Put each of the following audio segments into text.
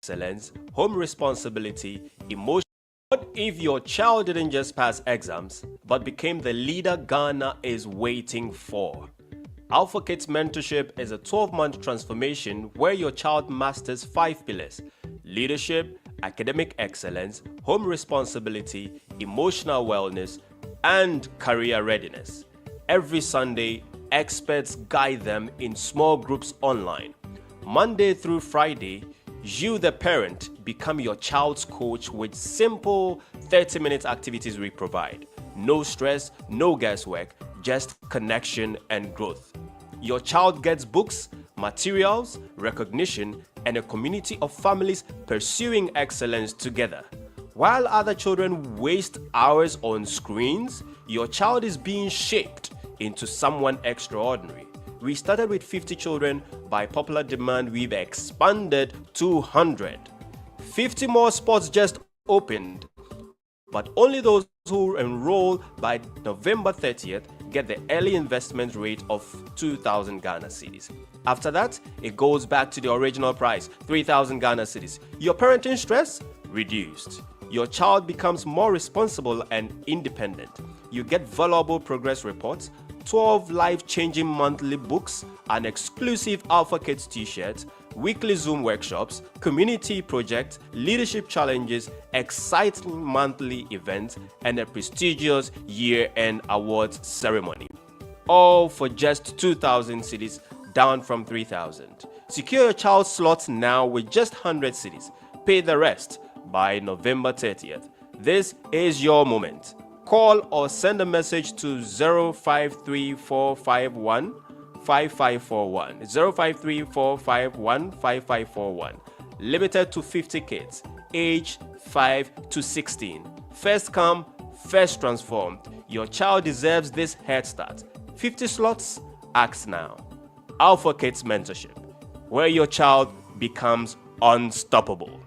excellence, home responsibility, emotion. What if your child didn't just pass exams, but became the leader Ghana is waiting for? Alpha Kids Mentorship is a 12-month transformation where your child masters 5 pillars: leadership, academic excellence, home responsibility, emotional wellness, and career readiness. Every Sunday, experts guide them in small groups online. Monday through Friday, you, the parent, become your child's coach with simple 30-minute activities we provide. No stress, no guesswork, just connection and growth. Your child gets books, materials, recognition, and a community of families pursuing excellence together. While other children waste hours on screens, your child is being shaped into someone extraordinary. We started with 50 children. By popular demand, we've expanded to 100. 50 more spots just opened, but only those who enroll by November 30th get the early investment rate of 2,000 Ghana cedis. After that, it goes back to the original price, 3,000 Ghana cedis. Your parenting stress? Reduced. Your child becomes more responsible and independent. You get valuable progress reports, 12 life-changing monthly books, an exclusive Alpha Kids t-shirt, weekly Zoom workshops, community projects, leadership challenges, exciting monthly events, and a prestigious year-end awards ceremony. All for just 2,000 cedis, down from 3,000. Secure your child's slots now with just 100 cedis. Pay the rest by November 30th. This is your moment. Call or send a message to 053451 5541. 053451 5541. Limited to 50 kids, age 5 to 16. First come, first transformed. Your child deserves this head start. 50 slots? Act now. Alpha Kids Mentorship, where your child becomes unstoppable.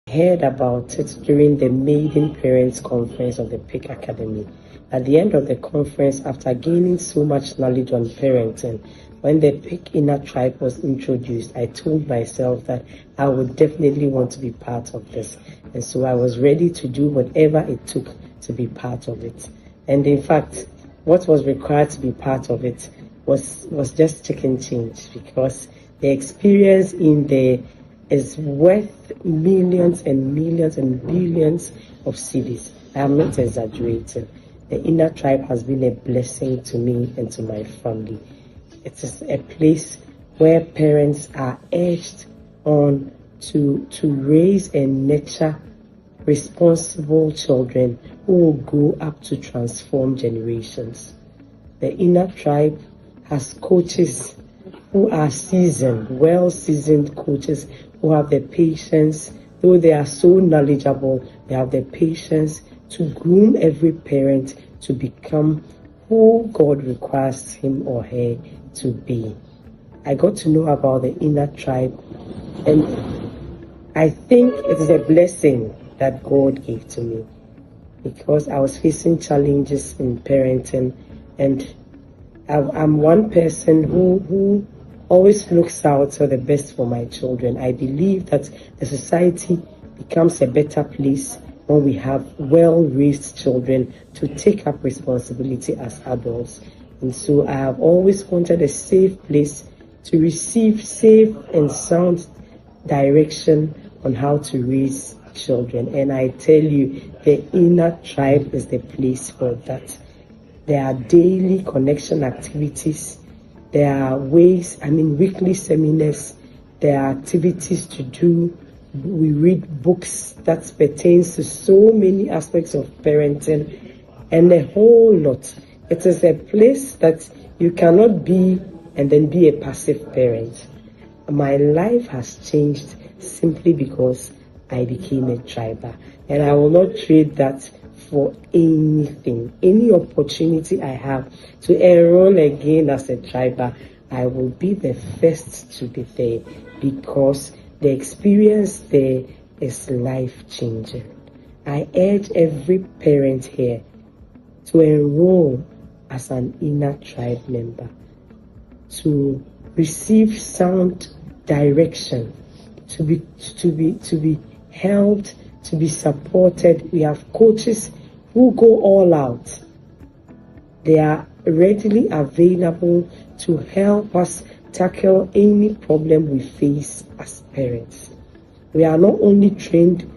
Heard about it during the Maiden Parents Conference of the PIC Academy. At the end of the conference, after gaining so much knowledge on parenting, when the PIC Inner Tribe was introduced, I told myself that I would definitely want to be part of this. And so I was ready to do whatever it took to be part of it. And in fact, what was required to be part of it was just chicken change, because the experience in there is worth millions and millions and billions of cedis. I am not exaggerating. The Inner Tribe has been a blessing to me and to my family. It is a place where parents are urged on to raise and nurture responsible children who will grow up to transform generations. The Inner Tribe has coaches who are seasoned, well-seasoned coaches who have the patience, though they are so knowledgeable, they have the patience to groom every parent to become who God requires him or her to be. I got to know about the Inner Tribe, and I think it is a blessing that God gave to me, because I was facing challenges in parenting, and I'm one person who always looks out for the best for my children. I believe that the society becomes a better place when we have well-raised children to take up responsibility as adults. And so I have always wanted a safe place to receive safe and sound direction on how to raise children. And I tell you, the Inner Tribe is the place for that. There are daily connection activities. There are weekly seminars. There are activities to do. We read books that pertains to so many aspects of parenting and a whole lot. It is a place that you cannot be and then be a passive parent. My life has changed simply because I became a triber, and I will not trade that for anything. Any opportunity I have to enroll again as a triber, I will be the first to be there, because the experience there is life-changing. I urge every parent here to enroll as an Inner Tribe member, to receive sound direction, to be helped, to be supported. We have coaches who go all out. They are readily available to help us tackle any problem we face as parents. We are not only trained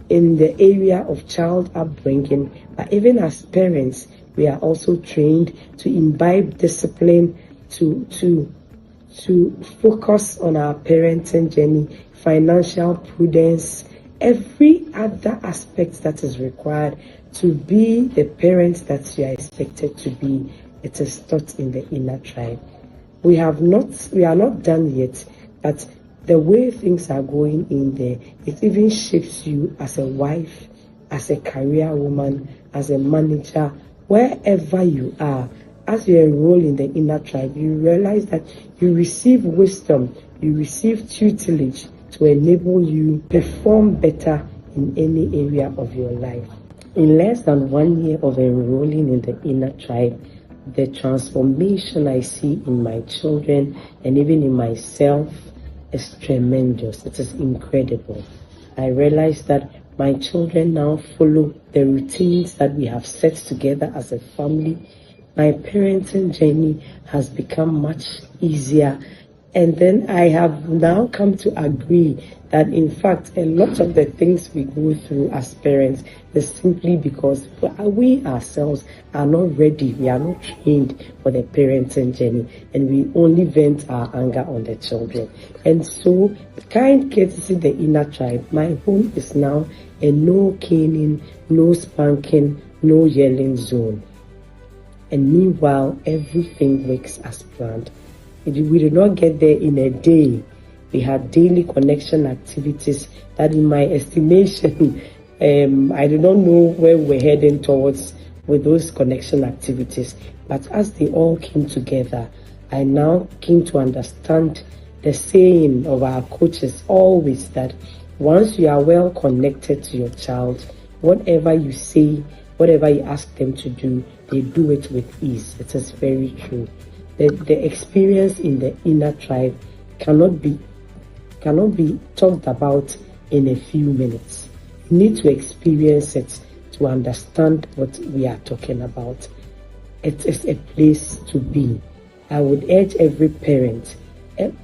in the area of child upbringing, but even as parents, we are also trained to imbibe discipline, to focus on our parenting journey, financial prudence, every other aspect that is required to be the parents that you are expected to be. It is taught in the inner tribe. We are not done yet, but the way things are going in there, it even shapes you as a wife, as a career woman, as a manager, wherever you are. As you enroll in the inner tribe, you realize that you receive wisdom, you receive tutelage to enable you perform better in any area of your life. In less than 1 year of enrolling in the inner tribe, the transformation I see in my children and even in myself is tremendous. It is incredible. I realize that my children now follow the routines that we have set together as a family. My parenting journey has become much easier. And then I have now come to agree that, in fact, a lot of the things we go through as parents is simply because we ourselves are not ready. We are not trained for the parenting journey, and we only vent our anger on the children. And so, kind courtesy the inner tribe, my home is now a no caning, no spanking, no yelling zone. And meanwhile, everything works as planned. We did not get there in a day. We had daily connection activities that, in my estimation, I do not know where we're heading towards with those connection activities. But as they all came together, I now came to understand the saying of our coaches always, that once you are well connected to your child, whatever you say, whatever you ask them to do, they do it with ease. It is very true. The experience in the inner tribe cannot be talked about in a few minutes. You need to experience it to understand what we are talking about. It is a place to be. I would urge every parent,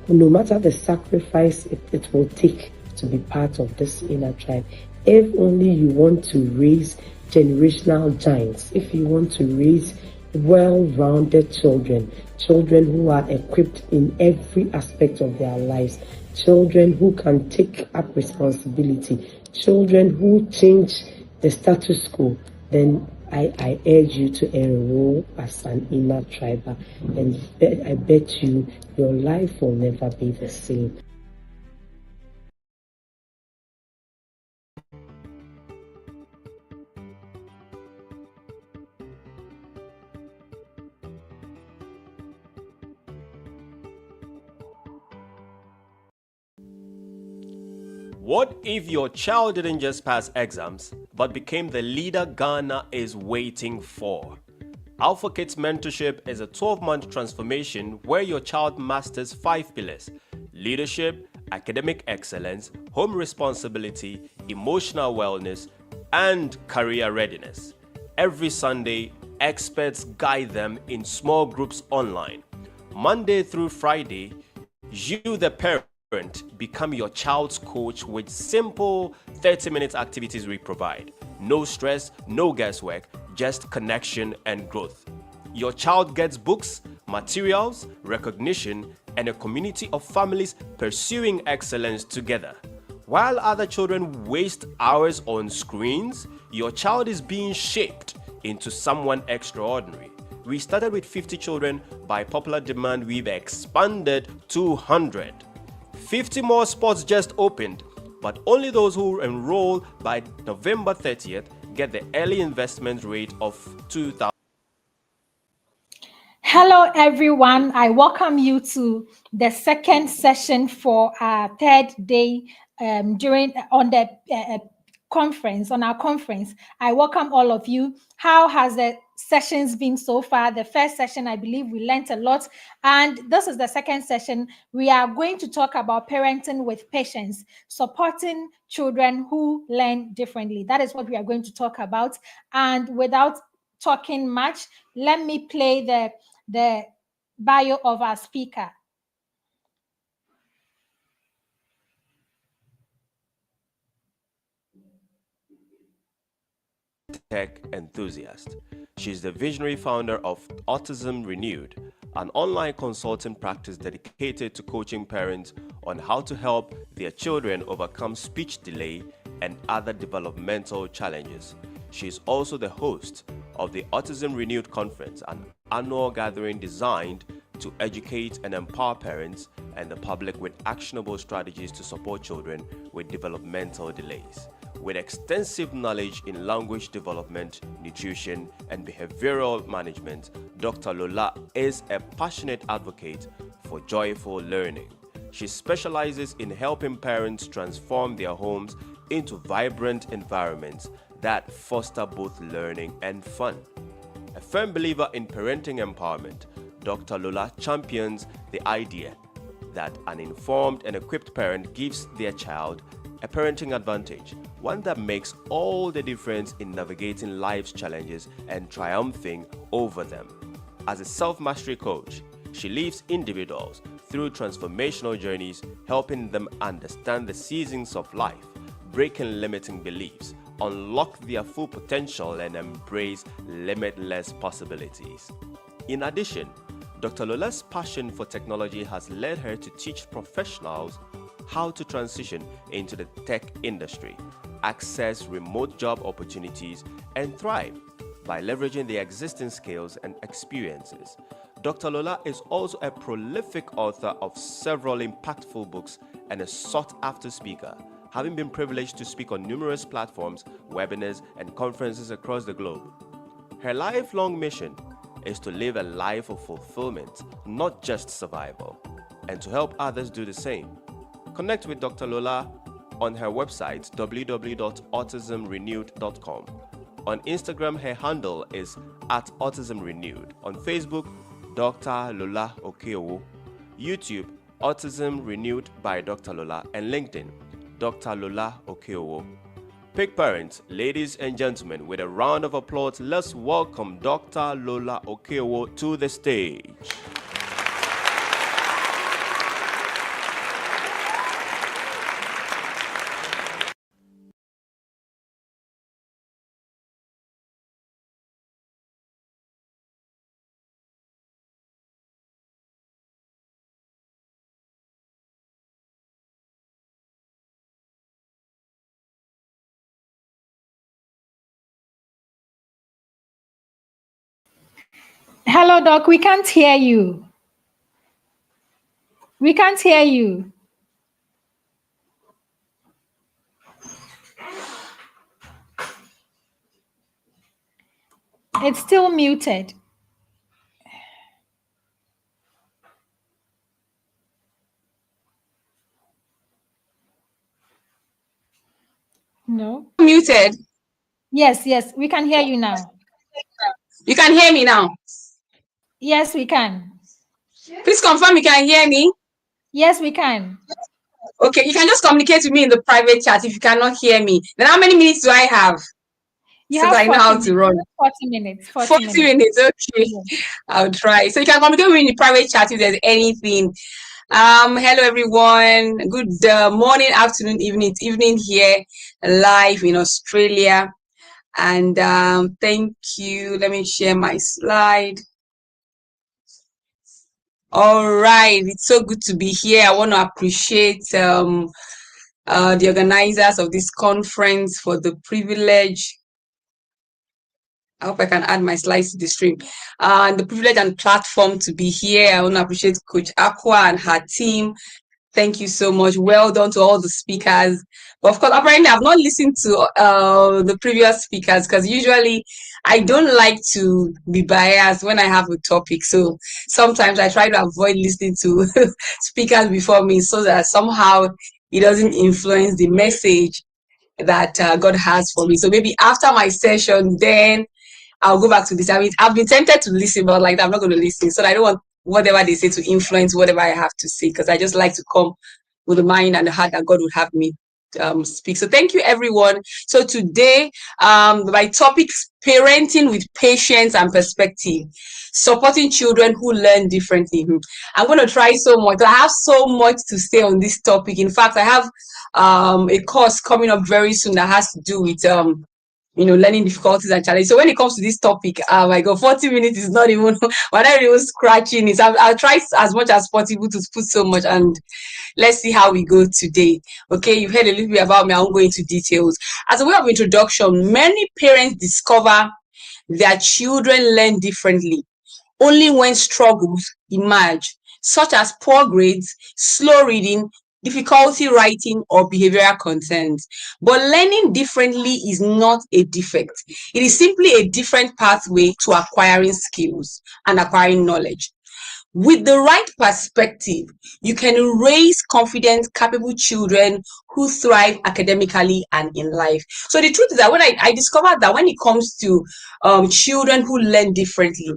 no matter the sacrifice it will take to be part of this inner tribe, if only you want to raise generational giants, if you want to raise well-rounded children who are equipped in every aspect of their lives, children who can take up responsibility, children who change the status quo, then I urge you to enroll as an inner triber, and I bet you your life will never be the same. What if your child didn't just pass exams, but became the leader Ghana is waiting for? Alpha Kids Mentorship is a 12-month transformation where your child masters 5 pillars: leadership, academic excellence, home responsibility, emotional wellness, and career readiness. Every Sunday, experts guide them in small groups online. Monday through Friday, you, the parent, become your child's coach with simple 30-minute activities we provide. No stress, no guesswork, just connection and growth. Your child gets books, materials, recognition, and a community of families pursuing excellence together. While other children waste hours on screens, your child is being shaped into someone extraordinary. We started with 50 children. By popular demand, we've expanded to 100. 50 more spots just opened, but only those who enroll by November 30th get the early investment rate of $2,000. Hello, everyone. I welcome you to the second session for our third day on our conference. I welcome all of you. How has the sessions been so far? The first session, I believe we learned a lot. And this is the second session. We are going to talk about parenting with patience, supporting children who learn differently. That is what we are going to talk about. And without talking much, let me play the bio of our speaker. Tech enthusiast. She's the visionary founder of Autism Renewed, an online consulting practice dedicated to coaching parents on how to help their children overcome speech delay and other developmental challenges. She is also the host of the Autism Renewed Conference, an annual gathering designed to educate and empower parents and the public with actionable strategies to support children with developmental delays. With extensive knowledge in language development, nutrition, and behavioral management, Dr. Lola is a passionate advocate for joyful learning. She specializes in helping parents transform their homes into vibrant environments that foster both learning and fun. A firm believer in parenting empowerment, Dr. Lola champions the idea that an informed and equipped parent gives their child a parenting advantage, one that makes all the difference in navigating life's challenges and triumphing over them. As a self-mastery coach, she leads individuals through transformational journeys, helping them understand the seasons of life, breaking limiting beliefs, unlock their full potential, and embrace limitless possibilities. In addition, Dr. Lola's passion for technology has led her to teach professionals how to transition into the tech industry, access remote job opportunities, and thrive by leveraging their existing skills and experiences. Dr. Lola is also a prolific author of several impactful books and a sought-after speaker, having been privileged to speak on numerous platforms, webinars, and conferences across the globe. Her lifelong mission is to live a life of fulfillment, not just survival, and to help others do the same. Connect with Dr. Lola on her website www.autismrenewed.com. On Instagram, her handle is @autismrenewed. On Facebook, Dr. Lola Okeowo. YouTube, Autism Renewed by Dr. Lola. And LinkedIn, Dr. Lola Okeowo. Pick parents, ladies and gentlemen, with a round of applause, let's welcome Dr. Lola Okeowo to the stage. Hello, Doc. We can't hear you. We can't hear you. It's still muted. No. Muted. Yes, we can hear you now. You can hear me now? Yes, we can. Please confirm you can hear me. Yes, we can. Okay, you can just communicate with me in the private chat if you cannot hear me. Then how many minutes do I have? You so have that I know how to run. 40 minutes. 40 minutes, okay. Yeah. I'll try. So you can communicate with me in the private chat if there's anything. Hello everyone. Good morning, afternoon, evening here live in Australia. And thank you. Let me share my slide. All right, it's so good to be here. I want to appreciate the organizers of this conference for the privilege. I hope I can add my slides to the stream. The privilege and platform to be here. I want to appreciate Coach Aqua and her team. Thank you so much. Well done to all the speakers. But of course, apparently I've not listened to the previous speakers because usually I don't like to be biased when I have a topic. So sometimes I try to avoid listening to speakers before me so that somehow it doesn't influence the message that God has for me. So maybe after my session, then I'll go back to this. I mean, I've been tempted to listen, but like I'm not going to listen. So I don't want whatever they say to influence whatever I have to say, because I just like to come with the mind and the heart that God would have me speak. So thank you, everyone. So today, my topic is parenting with patience and perspective, supporting children who learn differently. I'm going to try so much. I have so much to say on this topic. In fact, I have a course coming up very soon that has to do with learning difficulties and challenges. So when it comes to this topic, my God, 40 minutes is not even, we're not even scratching it. I'll try as much as possible to put so much, and let's see how we go today. Okay, you've heard a little bit about me. I won't go into details. As a way of introduction, many parents discover their children learn differently only when struggles emerge, such as poor grades, slow reading, difficulty writing, or behavioral concerns. But learning differently is not a defect. It is simply a different pathway to acquiring skills and acquiring knowledge. With the right perspective, you can raise confident, capable children who thrive academically and in life. So the truth is that when I discovered that when it comes to children who learn differently,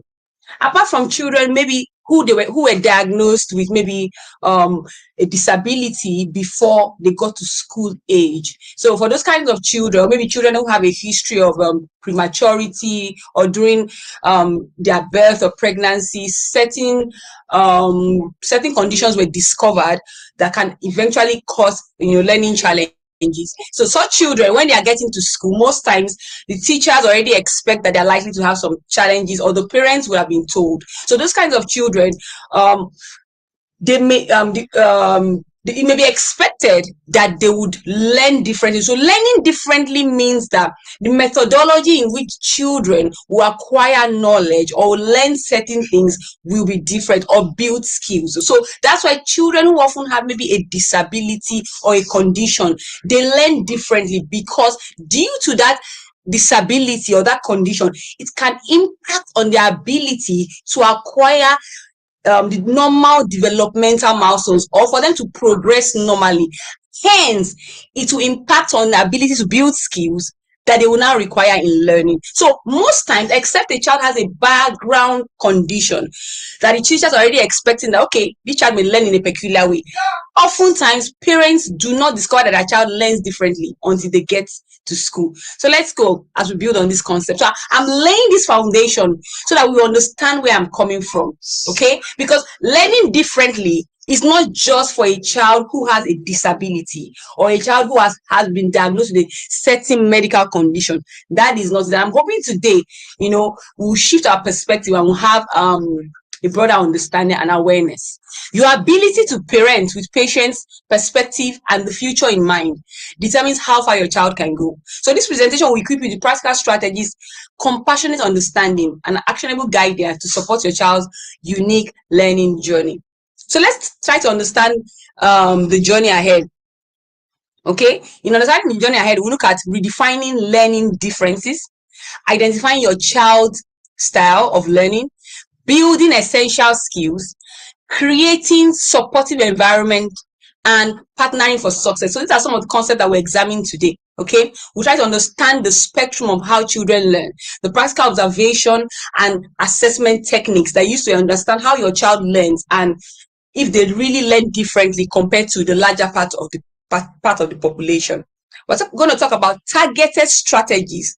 apart from children maybe who were diagnosed with maybe a disability before they got to school age. So for those kinds of children, maybe children who have a history of prematurity, or during their birth or pregnancy, certain conditions were discovered that can eventually cause learning challenges. So such children, when they are getting to school, most times the teachers already expect that they're likely to have some challenges, or the parents will have been told. So those kinds of children, it may be expected that they would learn differently. So learning differently means that the methodology in which children will acquire knowledge or learn certain things will be different, or build skills. So that's why children who often have maybe a disability or a condition, they learn differently, because due to that disability or that condition, it can impact on their ability to acquire the normal developmental milestones, or for them to progress normally. Hence, it will impact on the ability to build skills that they will now require in learning. So most times, except a child has a background condition that the teachers are already expecting that, okay, this child may learn in a peculiar way. Oftentimes, parents do not discover that their child learns differently until they get to school. So let's go as we build on this concept. So I'm laying this foundation so that we understand where I'm coming from. Okay? Because learning differently is not just for a child who has a disability, or a child who has been diagnosed with a certain medical condition. That is not that. I'm hoping today, we'll shift our perspective and we'll have a broader understanding and awareness. Your ability to parent with patience, perspective, and the future in mind determines how far your child can go. So this presentation will equip you with practical strategies, compassionate understanding, and actionable guidance to support your child's unique learning journey. So let's try to understand the journey ahead. Okay, in understanding the journey ahead, we'll look at redefining learning differences, identifying your child's style of learning, building essential skills, creating supportive environment, and partnering for success. So these are some of the concepts that we're examining today. Okay, we'll try to understand the spectrum of how children learn, the practical observation and assessment techniques that use to understand how your child learns, and if they really learn differently compared to the larger part of the population. We're going to talk about targeted strategies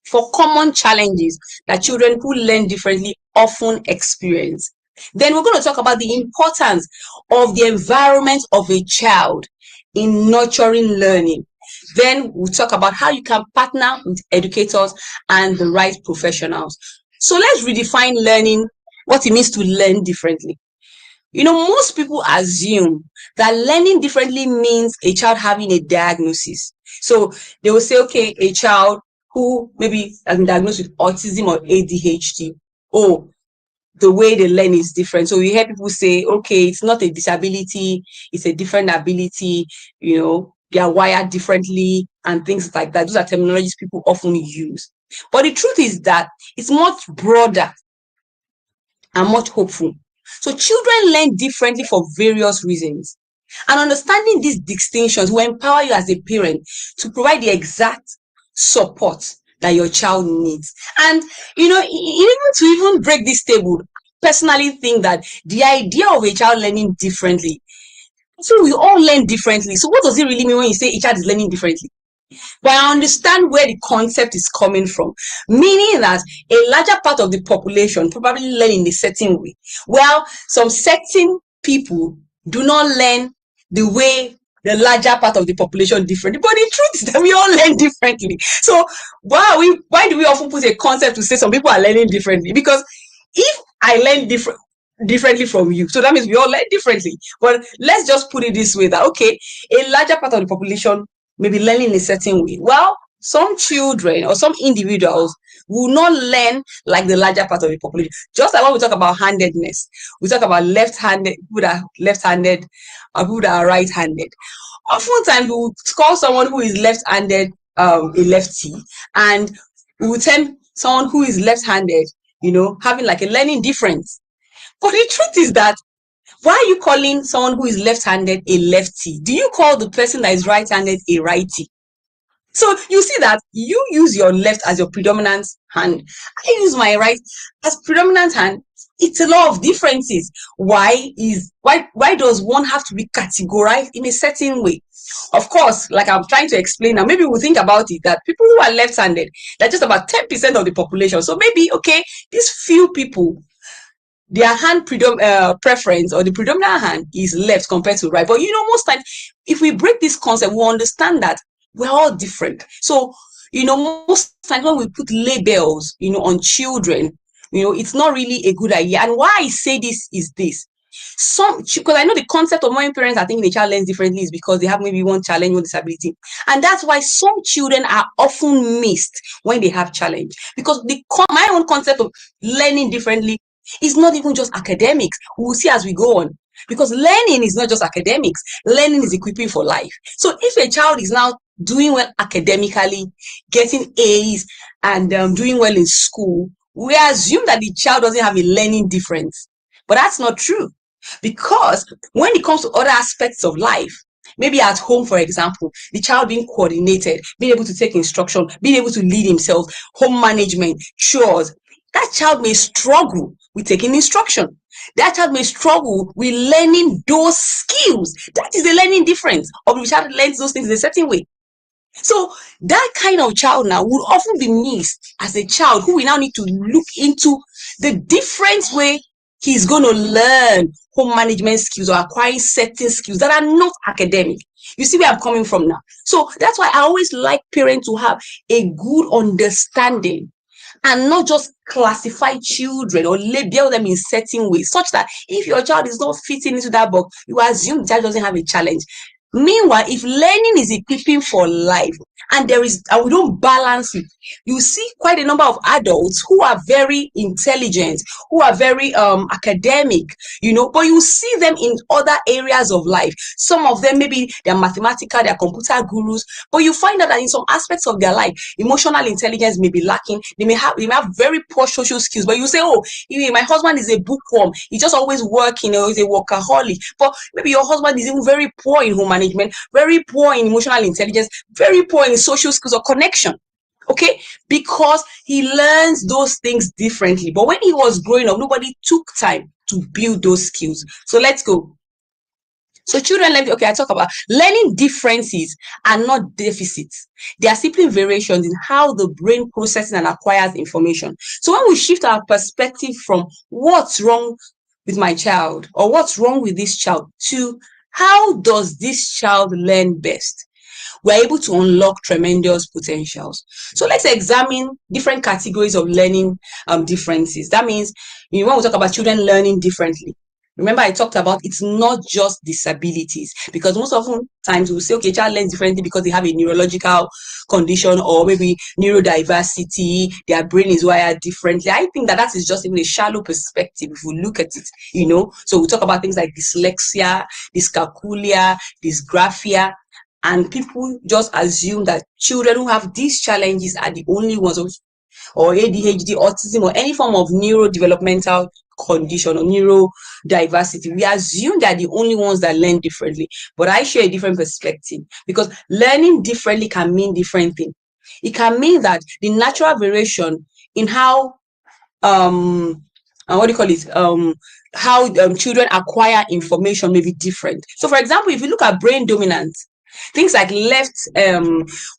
for common challenges that children who learn differently often experience. Then we're going to talk about the importance of the environment of a child in nurturing learning. Then we'll talk about how you can partner with educators and the right professionals. So let's redefine learning, what it means to learn differently. Most people assume that learning differently means a child having a diagnosis. So they will say, okay, a child who maybe has been diagnosed with autism or ADHD, the way they learn is different. So we hear people say, okay, it's not a disability, it's a different ability, they are wired differently and things like that. Those are terminologies people often use. But the truth is that it's much broader and much hopeful. So children learn differently for various reasons. And understanding these distinctions will empower you as a parent to provide the exact support that your child needs. And even to even break this table, personally think that the idea of a child learning differently, so we all learn differently. So what does it really mean when you say a child is learning differently? But I understand where the concept is coming from, meaning that a larger part of the population probably learn in a certain way. Well, some certain people do not learn the way the larger part of the population differently. But the truth is that we all learn differently. So why do we often put a concept to say some people are learning differently? Because if I learn differently from you, so that means we all learn differently. But let's just put it this way, that okay, a larger part of the population may be learning in a certain way. Well, some children or some individuals will not learn like the larger part of the population. Just like when we talk about handedness, we talk about left-handed, people that are left-handed or people that are right-handed. Oftentimes we will call someone who is left-handed a lefty, and we will tell someone who is left-handed, having like a learning difference. But the truth is that, why are you calling someone who is left-handed a lefty? Do you call the person that is right-handed a righty? So you see that you use your left as your predominant hand. I use my right as predominant hand. It's a lot of differences. Why does one have to be categorized in a certain way? Of course, like I'm trying to explain now, maybe we'll think about it that people who are left-handed, they're just about 10% of the population. So maybe, okay, these few people, their hand preference or the predominant hand is left compared to right. But most times, if we break this concept, we understand that we're all different. So, most times when we put labels, on children, it's not really a good idea. And why I say this is this. Because I know the concept of when parents are thinking the child learns differently is because they have maybe one challenge, one disability. And that's why some children are often missed when they have challenge. Because my own concept of learning differently is not even just academics. We will see as we go on. Because learning is not just academics. Learning is equipping for life. So if a child is now doing well academically, getting A's, and doing well in school, we assume that the child doesn't have a learning difference. But that's not true. Because when it comes to other aspects of life, maybe at home, for example, the child being coordinated, being able to take instruction, being able to lead himself, home management, chores, that child may struggle with taking instruction. That child may struggle with learning those skills. That is the learning difference of the child learns those things in a certain way. So that kind of child now would often be missed as a child who we now need to look into the different way he's going to learn home management skills or acquiring certain skills that are not academic. You see where I'm coming from now. So that's why I always like parents to have a good understanding and not just classify children or label them in certain ways, such that if your child is not fitting into that box, you assume the child doesn't have a challenge. Meanwhile, if learning is equipping for life and we don't balance it, you see quite a number of adults who are very intelligent, who are very academic, but you see them in other areas of life. Some of them, maybe they're mathematical, they're computer gurus, but you find out that in some aspects of their life, emotional intelligence may be lacking. They may have very poor social skills, but you say, oh, my husband is a bookworm, he's just always working, or he's a workaholic. But maybe your husband is even very poor in home management, very poor in emotional intelligence, very poor in social skills or connection. Okay, because he learns those things differently. But when he was growing up, nobody took time to build those skills. So let's go. So children learn, I talk about learning differences are not deficits. They are simply variations in how the brain processes and acquires information. So when we shift our perspective from what's wrong with my child or what's wrong with this child to how does this child learn best, we're able to unlock tremendous potentials. So let's examine different categories of learning differences. That means when we talk about children learning differently, remember I talked about it's not just disabilities, because most often times we'll say, okay, child learns differently because they have a neurological condition or maybe neurodiversity, their brain is wired differently. I think that is just even a shallow perspective if we look at it, So we talk about things like dyslexia, dyscalculia, dysgraphia, and people just assume that children who have these challenges are the only ones, or ADHD, autism, or any form of neurodevelopmental condition or neurodiversity. We assume they're the only ones that learn differently. But I share a different perspective, because learning differently can mean different things. It can mean that the natural variation in how what do you call it? How children acquire information may be different. So, for example, if you look at brain dominance, things like left,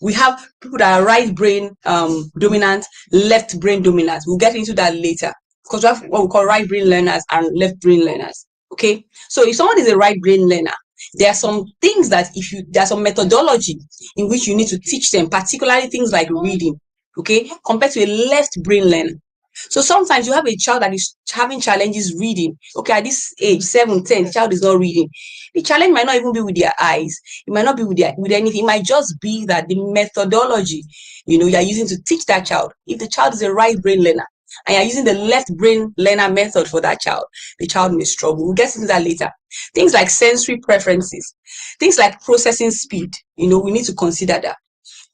we have people that are right brain dominant, left brain dominant. We'll get into that later because we have what we call right brain learners and left brain learners. Okay, so if someone is a right brain learner, there are some things that there's some methodology in which you need to teach them, particularly things like reading. Okay, compared to a left brain learner. So sometimes you have a child that is having challenges reading. Okay, at this age, 7, 10, the child is not reading. The challenge might not even be with their eyes. It might not be with anything. It might just be that the methodology, you are using to teach that child. If the child is a right brain learner and you're using the left brain learner method for that child, the child may struggle. We'll get into that later. Things like sensory preferences, things like processing speed, we need to consider that.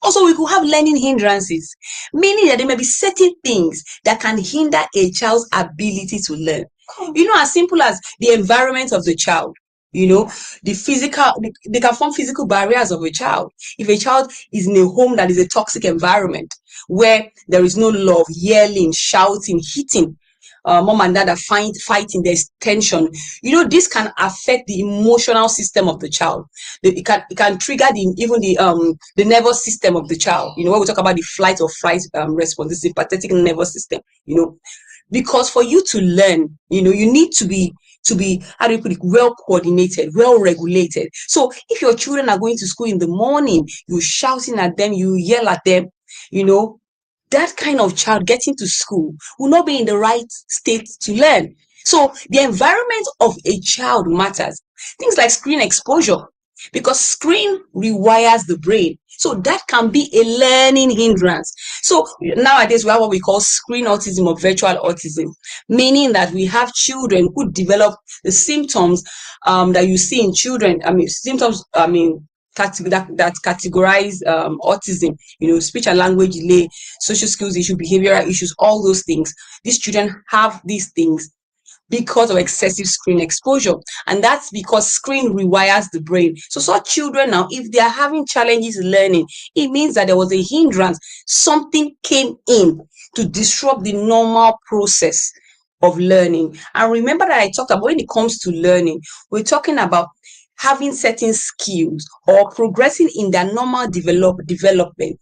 Also, we could have learning hindrances, meaning that there may be certain things that can hinder a child's ability to learn. As simple as the environment of the child. The physical, they can form physical barriers of a child. If a child is in a home that is a toxic environment, where there is no love, yelling, shouting, hitting, mom and dad are fighting, there's tension. This can affect the emotional system of the child. It can trigger the nervous system of the child. When we talk about the flight or flight response, the sympathetic nervous system. Because for you to learn, you need to be, how do you put it, well coordinated, well regulated. So if your children are going to school in the morning, you're shouting at them, you yell at them, that kind of child getting to school will not be in the right state to learn. So the environment of a child matters. Things like screen exposure, because screen rewires the brain. So that can be a learning hindrance. So nowadays we have what we call screen autism or virtual autism, meaning that we have children who develop the symptoms that you see in children. That categorize autism, speech and language delay, social skills issue, behavioral issues, all those things. These children have these things because of excessive screen exposure, and that's because screen rewires the brain. So such children now, if they are having challenges learning, it means that there was a hindrance. Something came in to disrupt the normal process of learning. And remember that I talked about when it comes to learning, we're talking about having certain skills or progressing in their normal development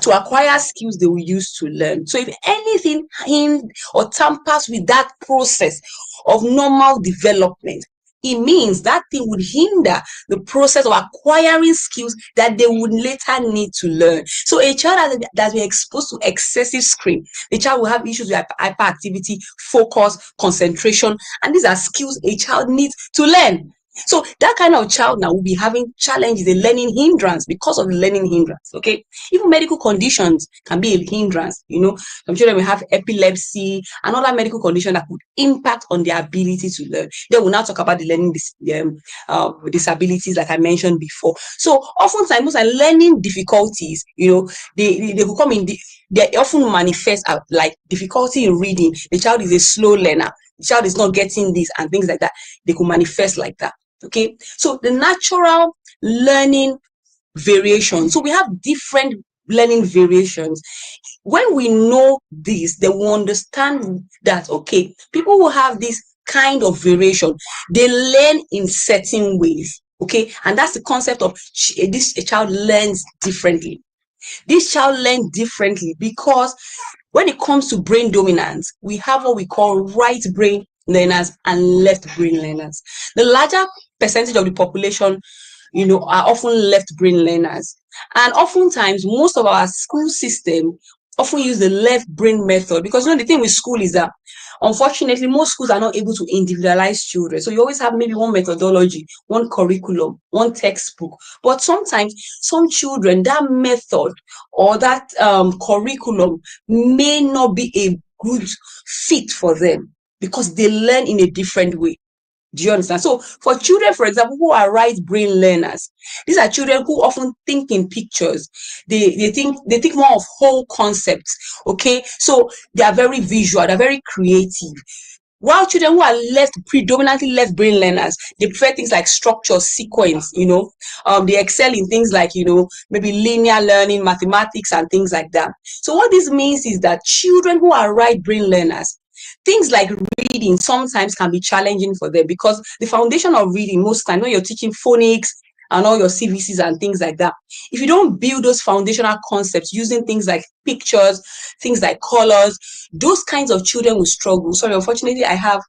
to acquire skills they will use to learn. So if anything or tampers with that process of normal development, it means that thing would hinder the process of acquiring skills that they would later need to learn. So a child that's been exposed to excessive screen, the child will have issues with hyperactivity, focus, concentration, and these are skills a child needs to learn. So that kind of child now will be having challenges, a learning hindrance because of the learning hindrance. Okay, even medical conditions can be a hindrance. Some children will have epilepsy and other medical conditions that could impact on their ability to learn. Then we'll now talk about the learning disabilities, like I mentioned before. So oftentimes, most learning difficulties, they will come in. They often manifest like difficulty in reading. The child is a slow learner. The child is not getting this and things like that. They could manifest like that. Okay, so the natural learning variation. So we have different learning variations. When we know this, then we understand that, okay, people who have this kind of variation, they learn in certain ways. Okay, and that's the concept of a child learns differently. This child learns differently because when it comes to brain dominance, we have what we call right brain learners and left brain learners. The larger percentage of the population, are often left brain learners. And oftentimes, most of our school system often use the left brain method because the thing with school is that unfortunately most schools are not able to individualize children. So you always have maybe one methodology, one curriculum, one textbook. But sometimes some children, that method or that curriculum may not be a good fit for them because they learn in a different way. Do you understand? So for children, for example, who are right brain learners, these are children who often think in pictures. They think more of whole concepts. Okay, so they are very visual, they're very creative. While children who are predominantly left brain learners, they prefer things like structure, sequence, they excel in things like, maybe linear learning, mathematics, and things like that. So what this means is that children who are right brain learners, things like reading sometimes can be challenging for them, because the foundation of reading, most times when you're teaching phonics and all your CVCs and things like that, if you don't build those foundational concepts using things like pictures, things like colors, those kinds of children will struggle. Sorry, unfortunately, I have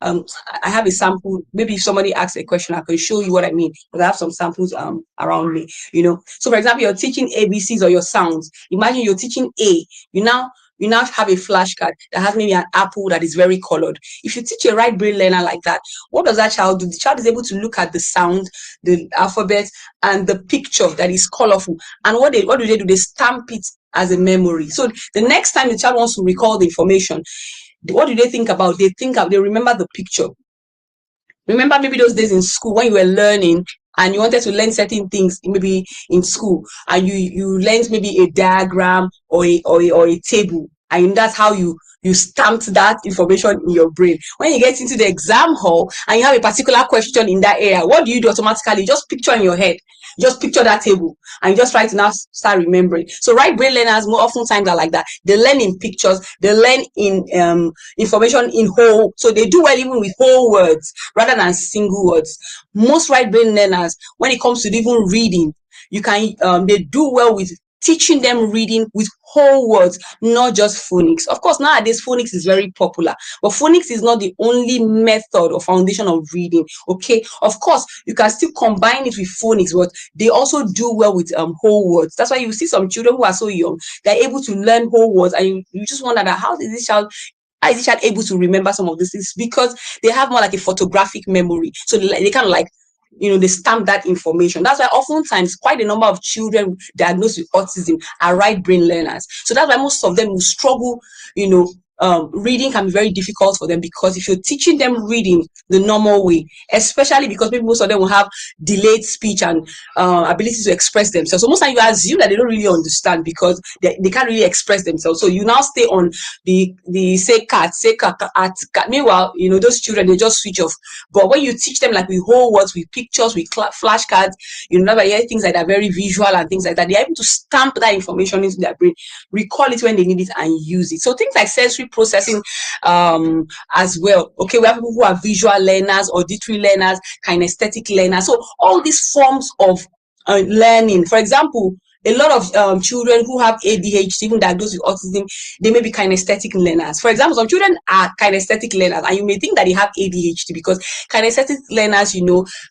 a sample. Maybe if somebody asks a question, I can show you what I mean, because I have some samples around me, So for example, you're teaching ABCs or your sounds. Imagine you're teaching A. You now have a flashcard that has maybe an apple that is very colored. If you teach a right brain learner like that, what does that child do? The child is able to look at the sound, the alphabet, and the picture that is colorful. And what do they do? They stamp it as a memory. So the next time the child wants to recall the information, what do they think about? They remember the picture. Remember maybe those days in school when you were learning and you wanted to learn certain things, maybe in school, and you learned maybe a diagram or a table, and that's how you stamped that information in your brain. When you get into the exam hall and you have a particular question in that area, what do you do automatically? You just picture in your head. Just picture that table and you just try to now start remembering. So right brain learners more often times are like that. They learn in pictures, they learn in information in whole. So they do well even with whole words rather than single words. Most right brain learners, when it comes to even reading, they do well with teaching them reading with whole words, not just phonics. Of course, nowadays phonics is very popular, but phonics is not the only method or foundation of reading. Okay, of course, you can still combine it with phonics, but they also do well with whole words. That's why you see some children who are so young, they're able to learn whole words, and you just wonder that how is this child able to remember some of these things? Because they have more like a photographic memory, so they kind of like they stamp that information. That's why oftentimes quite a number of children diagnosed with autism are right brain learners. So that's why most of them will struggle, reading can be very difficult for them, because if you're teaching them reading the normal way, especially because maybe most of them will have delayed speech and ability to express themselves. So most of you assume that they don't really understand because they can't really express themselves. So you now stay on the say cat. Meanwhile, those children, they just switch off. But when you teach them like with whole words, with pictures, with flashcards, things like that, very visual and things like that, they're able to stamp that information into their brain, recall it when they need it, and use it. So things like sensory processing as well. Okay, we have people who are visual learners, auditory learners, kinesthetic learners. So all these forms of learning, for example, a lot of children who have ADHD, even diagnosed with autism, they may be kinesthetic learners. For example, some children are kinesthetic learners, and you may think that they have ADHD because kinesthetic learners,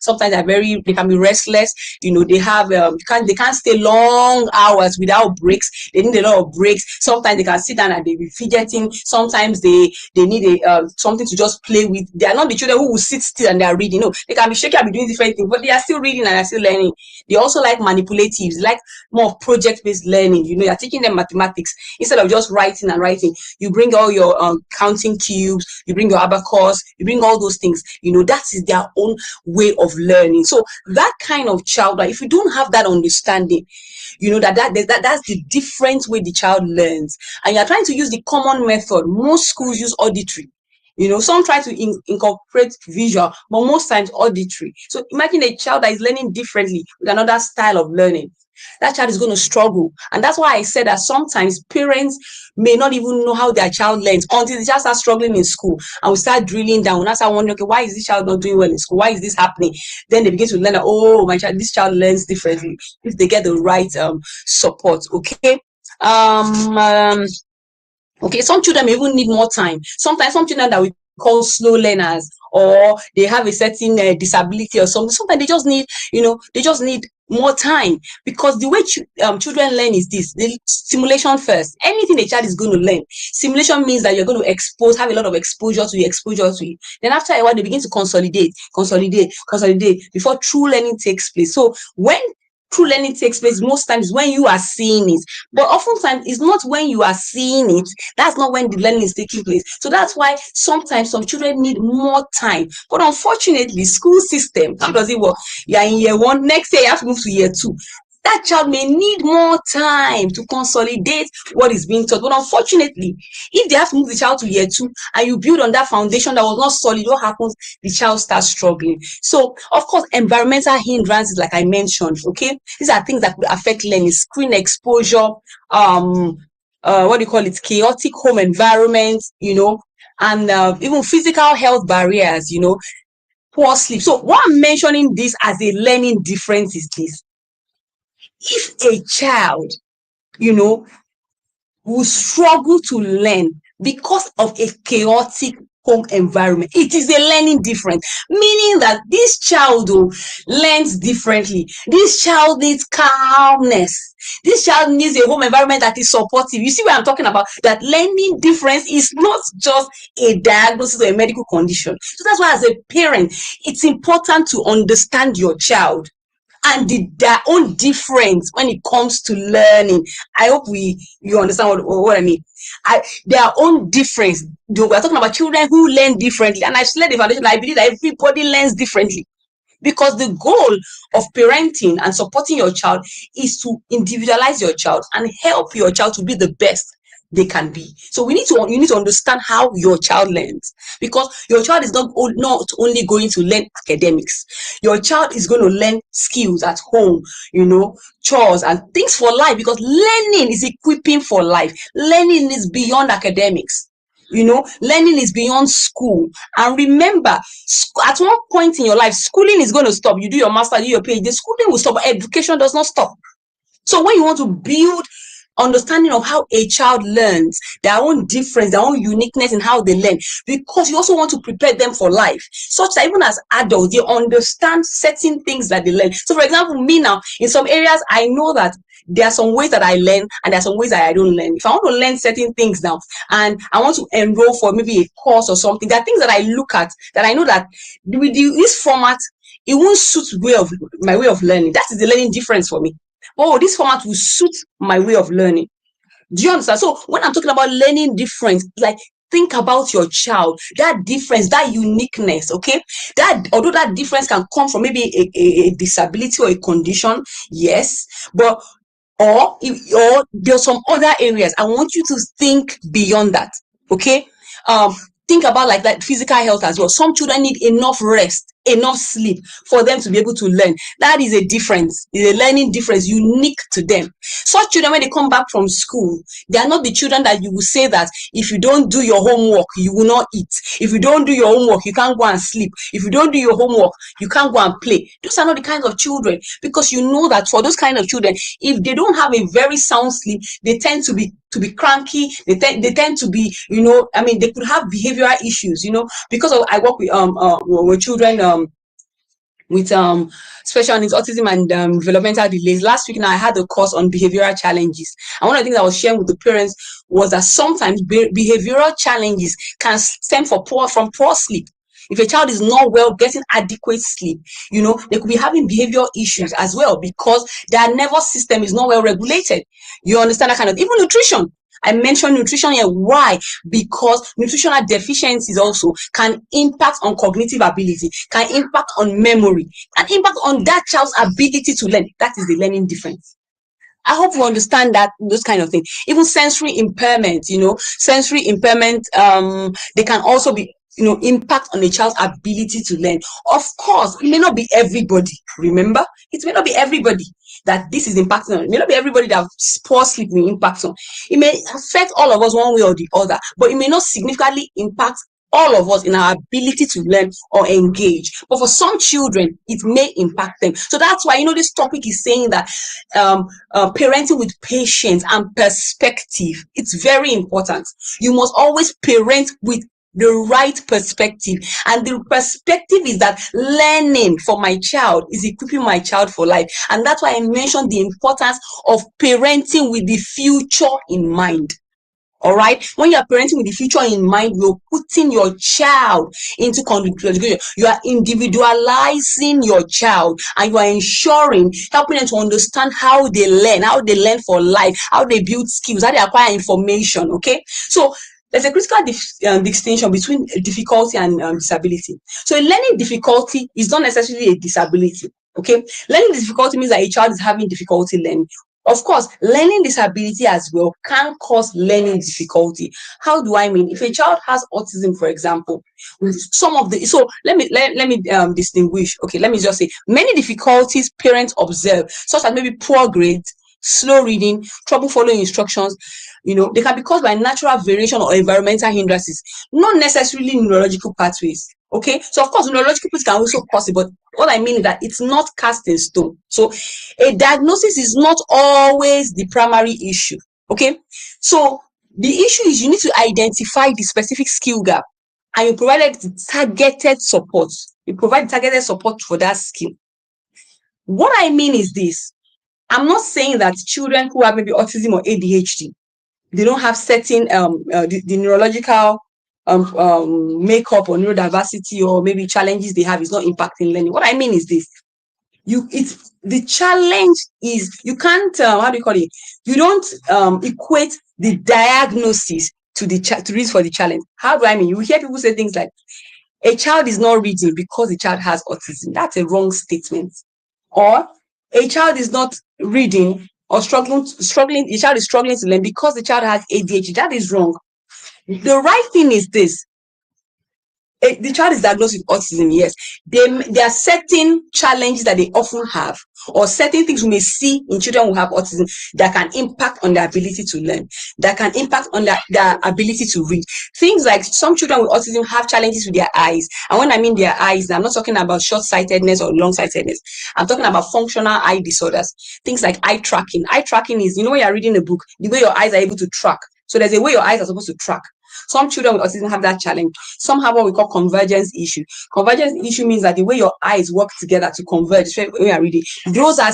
sometimes they can be restless. They have they can't stay long hours without breaks. They need a lot of breaks. Sometimes they can sit down and they be fidgeting. Sometimes they need something to just play with. They are not the children who will sit still and they are reading. No, they can be shaking and be doing different things, but they are still reading and they are still learning. They also like manipulatives, like more of project-based learning. You're teaching them mathematics instead of just writing and writing. You bring all your counting cubes, you bring your abacus, you bring all those things. That is their own way of learning. So that kind of child, if you don't have that understanding, that's the different way the child learns, and you're trying to use the common method. Most schools use auditory. Some try to incorporate visual, but most times auditory. So imagine a child that is learning differently with another style of learning. That child is going to struggle. And that's why I said that sometimes parents may not even know how their child learns until the child starts struggling in school, and we start drilling down. And that's how I wonder, okay, why is this child not doing well in school? Why is this happening? Then they begin to learn that, this child learns differently if they get the right support. Okay. Okay, some children may even need more time. Sometimes some children that we call slow learners, or they have a certain disability or something. Sometimes they just need more time, because the way children learn is this: the stimulation first. Anything a child is going to learn, stimulation means that you're going to have a lot of exposure to it. Then after a while, they begin to consolidate before true learning takes place. So when true learning takes place, most times when you are seeing it, but oftentimes it's not when you are seeing it. That's not when the learning is taking place. So that's why sometimes some children need more time. But unfortunately, school system, how does it work? You are in year 1, next year you have to move to year 2. That child may need more time to consolidate what is being taught. But unfortunately, if they have to move the child to year 2 and you build on that foundation that was not solid, what happens? The child starts struggling. So, of course, environmental hindrances, like I mentioned, okay? These are things that could affect learning. Screen exposure, chaotic home environment, and even physical health barriers, poor sleep. So what I'm mentioning this as a learning difference is this. If a child, will struggle to learn because of a chaotic home environment, it is a learning difference, meaning that this child learns differently. This child needs calmness. This child needs a home environment that is supportive. You see what I'm talking about? That learning difference is not just a diagnosis or a medical condition. So that's why, as a parent, it's important to understand your child and their own difference when it comes to learning. I hope you understand what I mean. Their own difference. We're talking about children who learn differently, and I've laid the foundation. I believe that everybody learns differently, because the goal of parenting and supporting your child is to individualize your child and help your child to be the best they can be. So you need to understand how your child learns, because your child is not only going to learn academics. Your child is going to learn skills at home, chores and things for life, because learning is equipping for life. Learning is beyond academics. Learning is beyond school. And remember, at one point in your life, schooling is going to stop. You do your master, do your PhD, schooling will stop, but education does not stop. So when you want to build understanding of how a child learns, their own difference, their own uniqueness in how they learn, because you also want to prepare them for life, such that even as adults, they understand certain things that they learn. So for example, me now, in some areas, I know that there are some ways that I learn and there are some ways that I don't learn. If I want to learn certain things now and I want to enroll for maybe a course or something, there are things that I look at that I know that with this format, it won't suit my way of learning. That is the learning difference for me. Oh, this format will suit my way of learning. Do you understand? So when I'm talking about learning difference, like, think about your child, that difference, that uniqueness, okay? Although that difference can come from maybe a disability or a condition, yes, but or there's some other areas. I want you to think beyond that, okay? Think about like that physical health as well. Some children need enough rest, enough sleep for them to be able to learn. That is a difference, is a learning difference unique to them. Such children, when they come back from school, they are not the children that you will say that if you don't do your homework, you will not eat. If you don't do your homework, you can't go and sleep. If you don't do your homework, you can't go and play. Those are not the kinds of children, because you know that for those kind of children, if they don't have a very sound sleep, they tend to be cranky. They tend to be, they could have behavioral issues, because I work with children with special needs, autism, and developmental delays. Last week now, I had a course on behavioral challenges, and one of the things I was sharing with the parents was that sometimes behavioral challenges can stem from poor sleep. If a child is not well getting adequate sleep, they could be having behavioral issues as well, because their nervous system is not well regulated. You understand that kind of, even nutrition. I mentioned nutrition here. Why? Because nutritional deficiencies also can impact on cognitive ability, can impact on memory, can impact on that child's ability to learn. That is the learning difference. I hope you understand that, those kind of things. Even sensory impairment, sensory impairment, they can also be, impact on a child's ability to learn. Of course, it may not be everybody. Remember, it may not be everybody that this is impacting on. It may not be everybody that poor sleep will impact on. It may affect all of us one way or the other, but it may not significantly impact all of us in our ability to learn or engage. But for some children, it may impact them. So that's why, this topic is saying that parenting with patience and perspective, it's very important. You must always parent with the right perspective, and the perspective is that learning for my child is equipping my child for life. And that's why I mentioned the importance of parenting with the future in mind. All right, when you are parenting with the future in mind, you're putting your child into education. You are individualizing your child, and you are helping them to understand how they learn for life, how they build skills, how they acquire information. Okay, so there's a critical distinction between difficulty and disability. So a learning difficulty is not necessarily a disability. Okay, learning difficulty means that a child is having difficulty learning. Of course, learning disability as well can cause learning difficulty. How do I mean? If a child has autism, for example, let me distinguish. Okay, let me just say many difficulties parents observe, such as maybe poor grades, slow reading, trouble following instructions, they can be caused by natural variation or environmental hindrances, not necessarily neurological pathways. Okay, so of course, neurological pathways can also cause it, but what I mean is that it's not cast in stone. So a diagnosis is not always the primary issue. Okay, so the issue is you need to identify the specific skill gap and you provide targeted support. You provide targeted support for that skill. What I mean is this. I'm not saying that children who have maybe autism or ADHD, they don't have certain the neurological makeup or neurodiversity or maybe challenges they have is not impacting learning. What I mean is this: the challenge is you can't how do you call it? You don't equate the diagnosis to the reason for the challenge. How do I mean? You hear people say things like a child is not reading because the child has autism. That's a wrong statement. Or a child is not reading or the child is struggling to learn because the child has ADHD. That is wrong. The right thing is this: the child is diagnosed with autism, yes. There are certain challenges that they often have, or certain things we may see in children who have autism that can impact on their ability to learn, that can impact on their ability to read. Things like some children with autism have challenges with their eyes. And when I mean their eyes, I'm not talking about short-sightedness or long-sightedness. I'm talking about functional eye disorders. Things like eye tracking. Eye tracking is, when you're reading a book, the way your eyes are able to track. So there's a way your eyes are supposed to track. Some children with autism have that challenge. Some have what we call convergence issue. Convergence issue means that the way your eyes work together to converge when you are reading, those are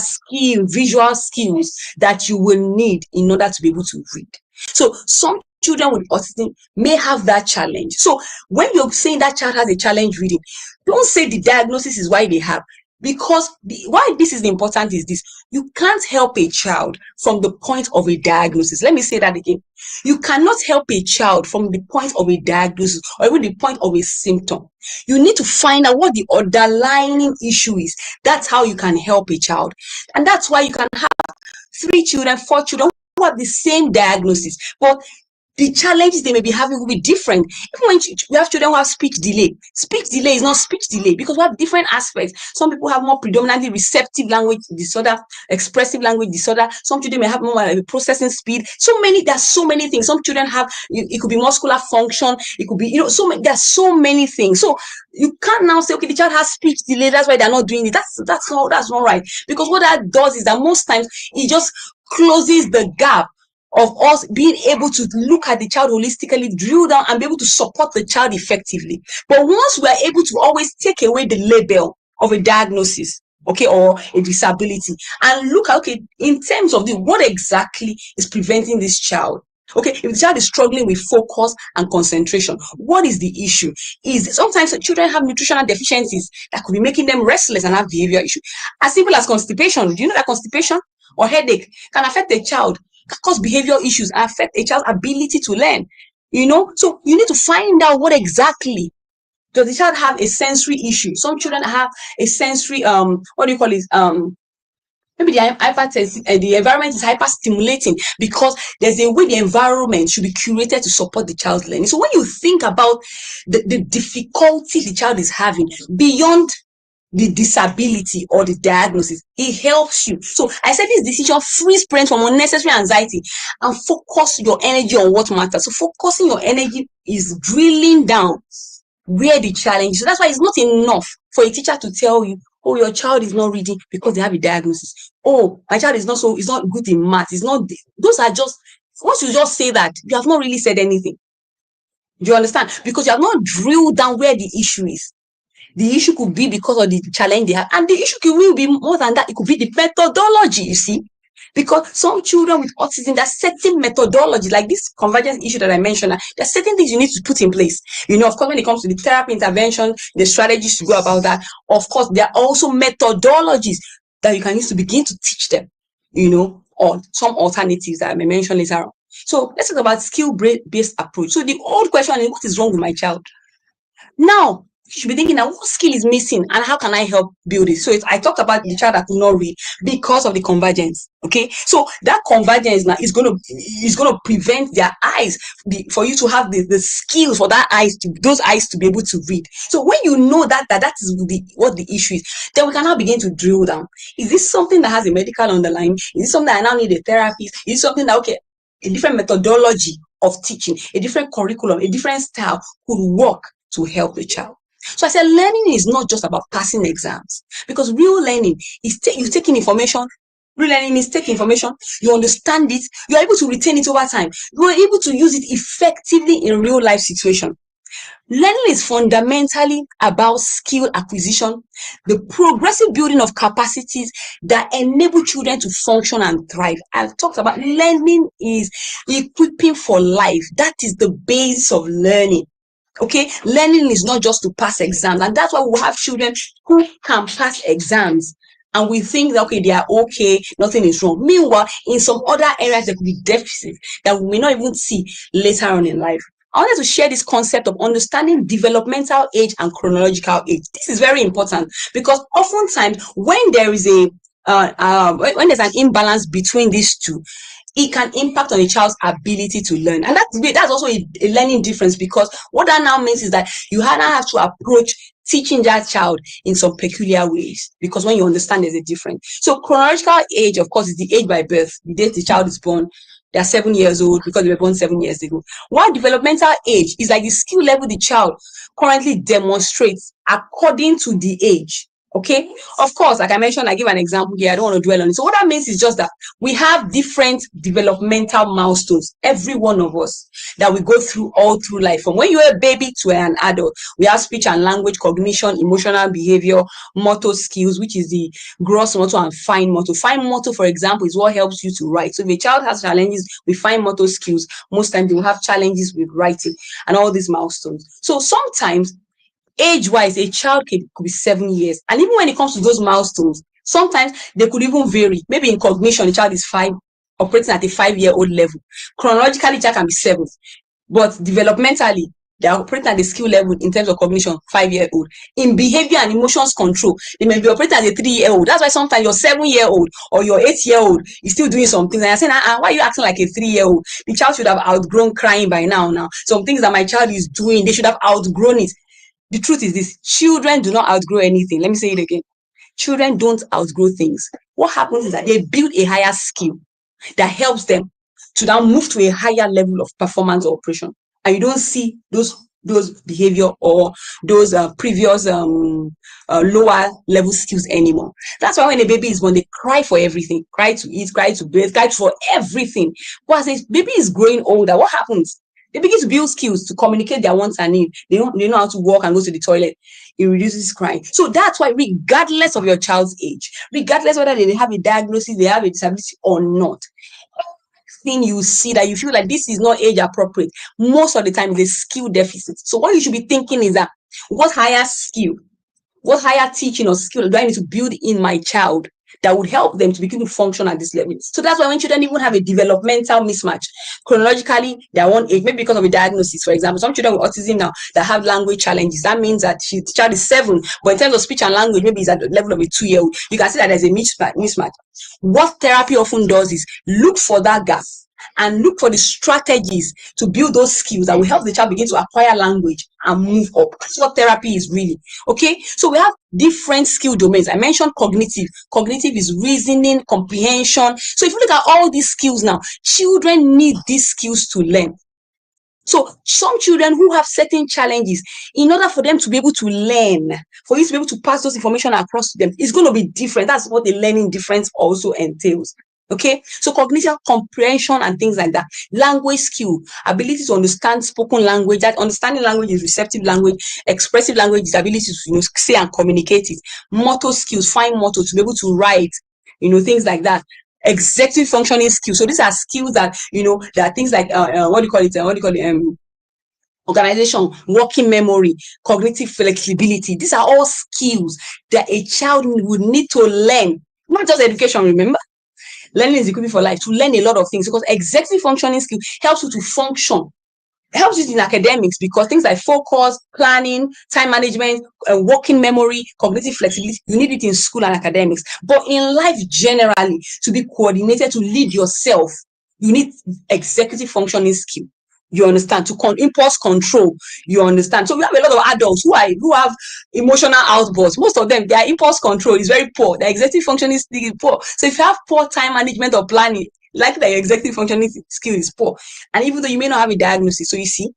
visual skills that you will need in order to be able to read. So some children with autism may have that challenge. So when you're saying that child has a challenge reading, don't say the diagnosis is why they have. Because why this is important is this: you can't help a child from the point of a diagnosis. Let me say that again. You cannot help a child from the point of a diagnosis or even the point of a symptom. You need to find out what the underlying issue is. That's how you can help a child. And that's why you can have 3 children, 4 children who have the same diagnosis, but the challenges they may be having will be different. Even when we have children who have speech delay is not speech delay because we have different aspects. Some people have more predominantly receptive language disorder, expressive language disorder. Some children may have more processing speed. There's so many things. Some children have, it could be muscular function. It could be, there's so many things. So you can't now say, okay, the child has speech delay, that's why they're not doing it. That's not right. Because what that does is that most times it just closes the gap of us being able to look at the child holistically, drill down and be able to support the child effectively. But once we are able to always take away the label of a diagnosis, okay, or a disability, and look at, okay, in terms of what exactly is preventing this child. Okay, if the child is struggling with focus and concentration, what is the issue? Is sometimes children have nutritional deficiencies that could be making them restless and have behavior issues. As simple as constipation. Do you know that constipation or headache can affect a child, can cause behavior issues, and affect a child's ability to learn? So you need to find out what exactly does the child have a sensory issue. Some children have a sensory maybe the environment is hyper stimulating because there's a way the environment should be curated to support the child's learning. So when you think about the difficulty the child is having beyond the disability or the diagnosis, it helps you. So I said this decision frees parents from unnecessary anxiety and focus your energy on what matters. So focusing your energy is drilling down where the challenge is. So that's why it's not enough for a teacher to tell you, oh, your child is not reading because they have a diagnosis. Oh, my child is not good in math. Those are just, once you just say that, you have not really said anything. Do you understand? Because you have not drilled down where the issue is. The issue could be because of the challenge they have. And the issue will be more than that. It could be the methodology, you see. Because some children with autism, there's certain methodology, like this convergence issue that I mentioned, there's certain things you need to put in place. Of course, when it comes to the therapy intervention, the strategies to go about that, of course, there are also methodologies that you can use to begin to teach them, or some alternatives that I may mention later on. So let's talk about skill-based approach. So the old question is, what is wrong with my child? Now, You should be thinking now, what skill is missing and how can I help build it? So I talked about the child that could not read because of the convergence. Okay, so that convergence now is going to prevent their eyes for you to have the skills for those eyes to be able to read. So when you know that is what the issue is, then we can now begin to drill down. Is this something that has a medical underlying? Is this something that I now need a therapist? Is this something that, okay, a different methodology of teaching, a different curriculum, a different style could work to help the child? So I said, learning is not just about passing exams, because real learning is you taking information. Real learning is take information, you understand it, you are able to retain it over time, you are able to use it effectively in real life situation. Learning is fundamentally about skill acquisition, the progressive building of capacities that enable children to function and thrive. I've talked about learning is equipping for life. That is the base of learning. Okay, learning is not just to pass exams, and that's why we have children who can pass exams and we think that, okay, they are okay, nothing is wrong. Meanwhile, in some other areas there could be deficits that we may not even see later on in life. I wanted to share this concept of understanding developmental age and chronological age. This is very important because oftentimes when there is when there's an imbalance between these two, it can impact on a child's ability to learn. And that's also a learning difference, because what that now means is that you now have to approach teaching that child in some peculiar ways, because when you understand there's a difference. So chronological age, of course, is the age by birth, the date the child is born. They are 7 years old because they were born 7 years ago. While developmental age is like the skill level the child currently demonstrates according to the age. Okay, of course, like I mentioned, I give an example here. I don't want to dwell on it. So what that means is just that we have different developmental milestones, every one of us, that we go through all through life. From when you're a baby to an adult, we have speech and language, cognition, emotional behavior, motor skills, which is the gross motor and fine motor. Fine motor, for example, is what helps you to write. So if a child has challenges with fine motor skills, most times they will have challenges with writing and all these milestones. So sometimes age-wise, a child could be 7 years. And even when it comes to those milestones, sometimes they could even vary. Maybe in cognition, the child is 5, operating at a 5-year-old level. Chronologically, the child can be 7. But developmentally, they are operating at the skill level in terms of cognition, 5-year-old. In behavior and emotions control, they may be operating as a 3-year-old. That's why sometimes your 7-year-old or your 8-year-old is still doing some things. And you're saying, why are you acting like a 3-year-old? The child should have outgrown crying by now. Some things that my child is doing, they should have outgrown it. The truth is this: children do not outgrow anything. Let me say it again. Children don't outgrow things. What happens is that they build a higher skill that helps them to now move to a higher level of performance or operation. And you don't see those behavior or those previous lower level skills anymore. That's why when a baby is born, they cry for everything. Cry to eat, cry to bathe, cry for everything. But as a baby is growing older, what happens? They begin to build skills to communicate their wants and needs. They know how to walk and go to the toilet. It reduces crying. So that's why, regardless of your child's age, regardless whether they have a diagnosis, they have a disability or not, everything you see that you feel like this is not age appropriate, most of the time is a skill deficit. So what you should be thinking is that, what higher skill, what higher teaching or skill do I need to build in my child that would help them to begin to function at this level? So that's why when children even have a developmental mismatch, chronologically, they are one age, maybe because of a diagnosis. For example, some children with autism now that have language challenges. That means that the child is 7, but in terms of speech and language, maybe it's at the level of a 2-year-old. You can see that there's a mismatch. What therapy often does is look for that gap and look for the strategies to build those skills that will help the child begin to acquire language and move up. That's what therapy is really. Okay, so we have different skill domains. I mentioned cognitive. Cognitive is reasoning, comprehension. So if you look at all these skills now, children need these skills to learn. So some children who have certain challenges, in order for them to be able to learn, for you to be able to pass those information across to them, it's going to be different. That's what the learning difference also entails. Okay, so cognitive comprehension and things like that. Language skill, ability to understand spoken language. That understanding language is receptive language. Expressive language is ability to say and communicate it. Motor skills, fine motor, to be able to write, things like that. Executive functioning skills. So these are skills that, there are things like organization, working memory, cognitive flexibility. These are all skills that a child would need to learn. Not just education, remember? Learning is equipping for life, to learn a lot of things, because executive functioning skill helps you to function helps you in academics because things like focus, planning, time management, working memory, cognitive flexibility, you need it in school and academics. But in life generally, to be coordinated, to lead yourself, you need executive functioning skill. You understand? To impulse control. You understand? So we have a lot of adults who have emotional outbursts. Most of them, their impulse control is very poor. Their executive functioning skill is poor. So if you have poor time management or planning, like the executive functioning skill is poor. And even though you may not have a diagnosis, so you see,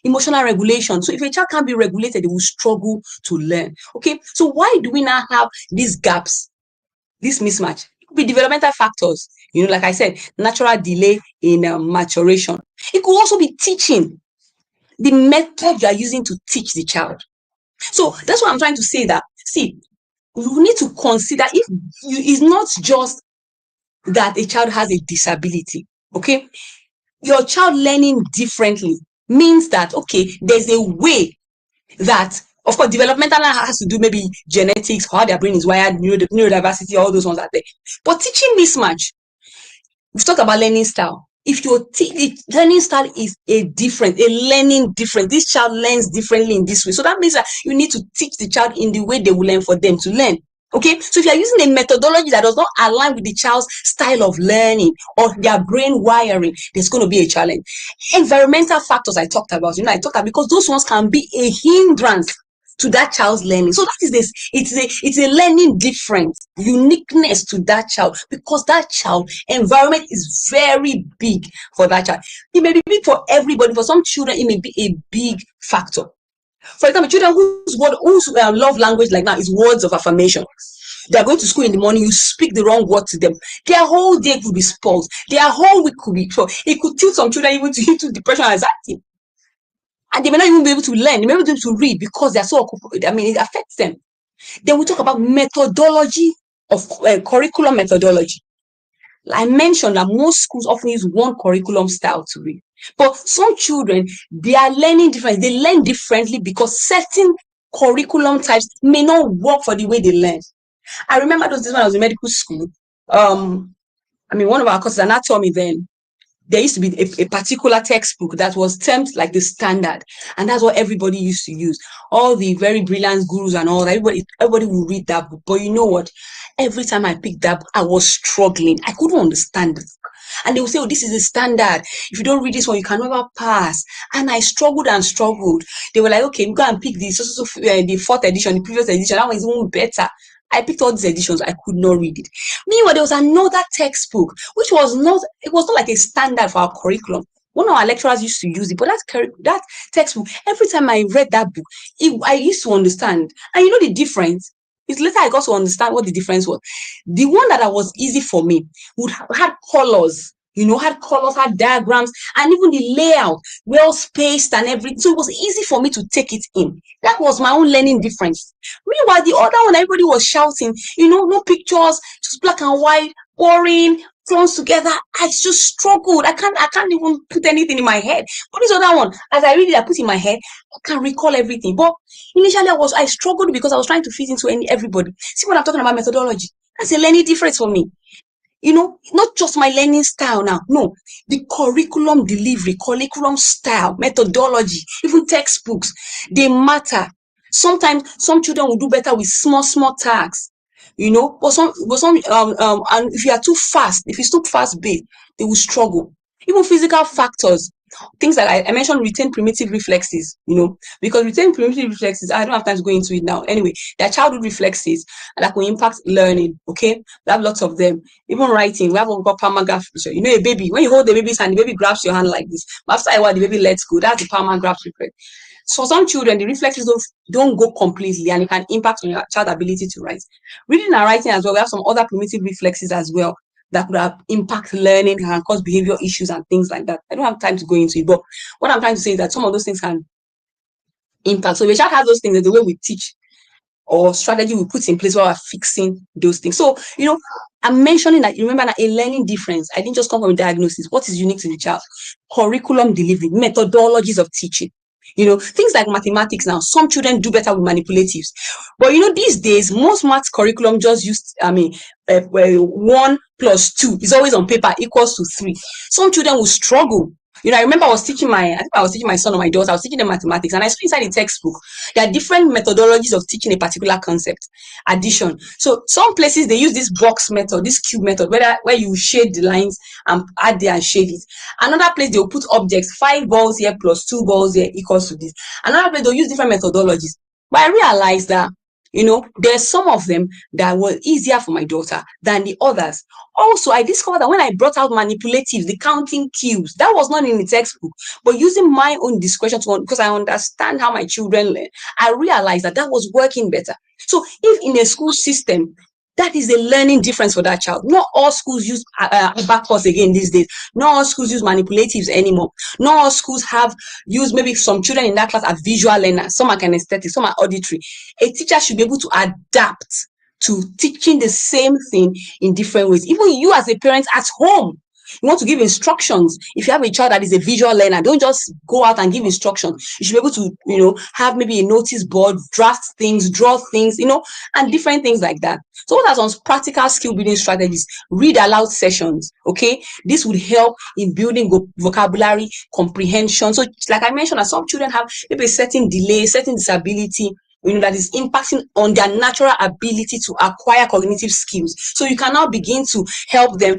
emotional regulation. So if a child can't be regulated, they will struggle to learn. Okay, so why do we now have these gaps, this mismatch? It could be developmental factors. Like I said, natural delay in maturation. It could also be teaching, the method you are using to teach the child. So that's what I'm trying to say, that, see, we need to consider it's not just that a child has a disability, okay? Your child learning differently means that, okay, there's a way that, of course, developmental has to do maybe genetics, how their brain is wired, neurodiversity, all those ones are there. But teaching mismatch, we've talked about learning style. If your learning style is a learning different, this child learns differently in this way. So that means that you need to teach the child in the way they will learn for them to learn. Okay, so if you're using a methodology that does not align with the child's style of learning or their brain wiring, there's going to be a challenge. Environmental factors I talked about, because those ones can be a hindrance to that child's learning. So that is this, it's a learning difference, uniqueness to that child, because that child environment is very big for that child. It may be big for everybody. For some children, it may be a big factor. For example, children whose love language like now is words of affirmation. They are going to school in the morning, you speak the wrong word to them, their whole day could be spoiled. Their whole week could be spoiled. It could tilt some children even into depression and anxiety. And they may not even be able to learn, they may not be able to read because they are so occupied. It affects them. Then we talk about methodology of curriculum methodology. I mentioned that most schools often use one curriculum style to read. But some children, they are learning differently. They learn differently because certain curriculum types may not work for the way they learn. I remember those days when I was in medical school. One of our courses, anatomy, then there used to be a particular textbook that was termed like the standard, and that's what everybody used to use. All the very brilliant gurus and all that, everybody will read that book. But you know what? Every time I picked that book, I was struggling. I couldn't understand it. And they would say, oh, this is the standard. If you don't read this one, you can never pass. And I struggled and struggled. They were like, okay, go and pick the fourth edition, the previous edition. That one is even better. I picked all these editions. I could not read it. Meanwhile, there was another textbook, which was not like a standard for our curriculum. One of our lecturers used to use it, but that textbook, every time I read that book, I used to understand. And you know the difference? It's later I got to understand what the difference was. The one that was easy for me had colors, had diagrams, and even the layout, well spaced and everything. So it was easy for me to take it in. That was my own learning difference. Meanwhile, the other one, everybody was shouting, no pictures, just black and white, boring, thrown together. I just struggled. I can't even put anything in my head. But this other one, as I read it, I put in my head, I can recall everything. But initially I struggled because I was trying to fit into everybody. See, when I'm talking about methodology, that's a learning difference for me. Not just my learning style now. No, the curriculum delivery, curriculum style, methodology, even textbooks, they matter. Sometimes some children will do better with small tasks, but some and if you are too fast, if it's too fast paced, they will struggle. Even physical factors, things like I mentioned, retain primitive reflexes, because retain primitive reflexes, I don't have time to go into it now. Anyway, they're childhood reflexes that will impact learning. Okay, we have lots of them. Even writing, we have what we call palmar graph. A baby, when you hold the baby's hand, the baby grabs your hand like this. But after a while, the baby lets go. That's the palmar graph reflex. So for some children, the reflexes don't go completely, and it can impact on your child's ability to write. Reading and writing as well, we have some other primitive reflexes as well that could have impact learning and cause behavior issues and things like that. I don't have time to go into it, but what I'm trying to say is that some of those things can impact. So if a child has those things, the way we teach or strategy we put in place while we're fixing those things. So, I'm mentioning that, remember, that a learning difference, I didn't just come from a diagnosis. What is unique to the child? Curriculum delivery, methodologies of teaching. Things like mathematics now, some children do better with manipulatives. But these days, most maths curriculum just use, 1 + 2 is always on paper equals to 3. Some children will struggle I remember I think I was teaching my son or my daughter, I was teaching them mathematics, and I saw inside the textbook, there are different methodologies of teaching a particular concept, addition. So some places they use this box method, this cube method, where you shade the lines and add there and shade it. Another place they'll put objects, 5 balls here plus 2 balls here equals to this. Another place they'll use different methodologies. But I realized that, there's some of them that were easier for my daughter than the others. Also, I discovered that when I brought out manipulatives, the counting cubes, that was not in the textbook, but using my own discretion because I understand how my children learn, I realized that was working better. So if in a school system, that is a learning difference for that child. Not all schools use abacus again these days. Not all schools use manipulatives anymore. Not all schools use, maybe some children in that class are visual learners. Some are kinesthetic, some are auditory. A teacher should be able to adapt to teaching the same thing in different ways. Even you as a parent at home, you want to give instructions. If you have a child that is a visual learner, don't just go out and give instructions. You should be able to, have maybe a notice board, draft things, draw things, and different things like that. So what are some practical skill building strategies? Read aloud sessions, okay? This would help in building vocabulary, comprehension. So like I mentioned, some children have maybe a certain delay, certain disability, that is impacting on their natural ability to acquire cognitive skills. So you can now begin to help them,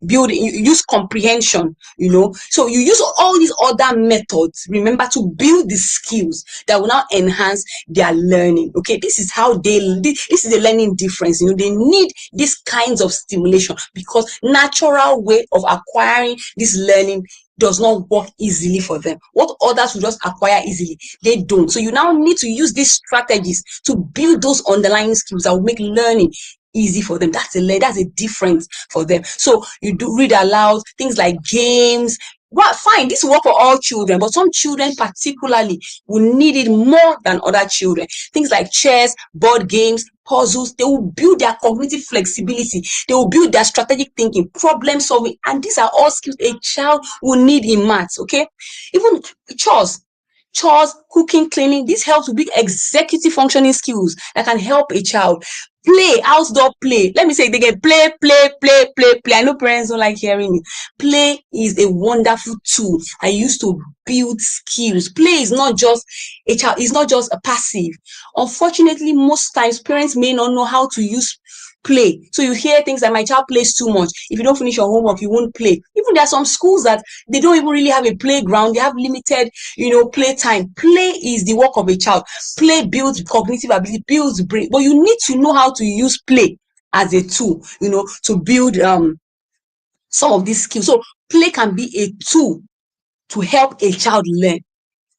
build, use comprehension, So you use all these other methods, remember, to build the skills that will now enhance their learning. Okay, this is how this is the learning difference. They need these kinds of stimulation because natural way of acquiring this learning does not work easily for them. What others will just acquire easily, they don't. So you now need to use these strategies to build those underlying skills that will make learning easy for them. That's a difference for them. So you do read aloud, things like games. Well, fine, this will work for all children, but some children particularly will need it more than other children. Things like chess, board games, puzzles, they will build their cognitive flexibility. They will build their strategic thinking, problem solving, and these are all skills a child will need in maths, okay? Even chores, cooking, cleaning, this helps to build executive functioning skills that can help a child. Play, outdoor play. Let me say it again. Play. I know parents don't like hearing it. Play is a wonderful tool I used to build skills. Play is not just a passive. Unfortunately, most times parents may not know how to use play. So you hear things like, my child plays too much. If you don't finish your homework, you won't play. Even there are some schools that they don't even really have a playground. They have limited, play time. Play is the work of a child. Play builds cognitive ability, builds brain. But you need to know how to use play as a tool, to build some of these skills. So play can be a tool to help a child learn.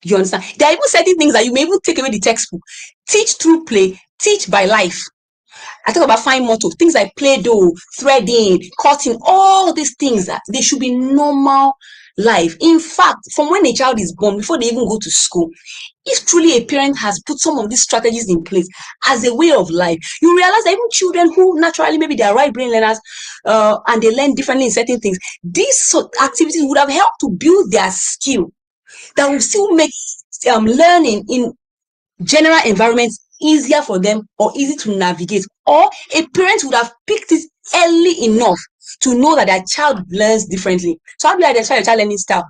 You understand? There are even certain things that you may even take away the textbook. Teach through play, teach by life. I talk about fine motor, things like Play-Doh, threading, cutting, all these things that they should be normal life. In fact, from when a child is born, before they even go to school, if truly a parent has put some of these strategies in place as a way of life, you realize that even children who naturally maybe they are right brain learners and they learn differently in certain things, these activities would have helped to build their skill that will still make learning in general environments easier for them or easy to navigate. Or a parent would have picked it early enough to know that their child learns differently. So how do you identify your child learning style?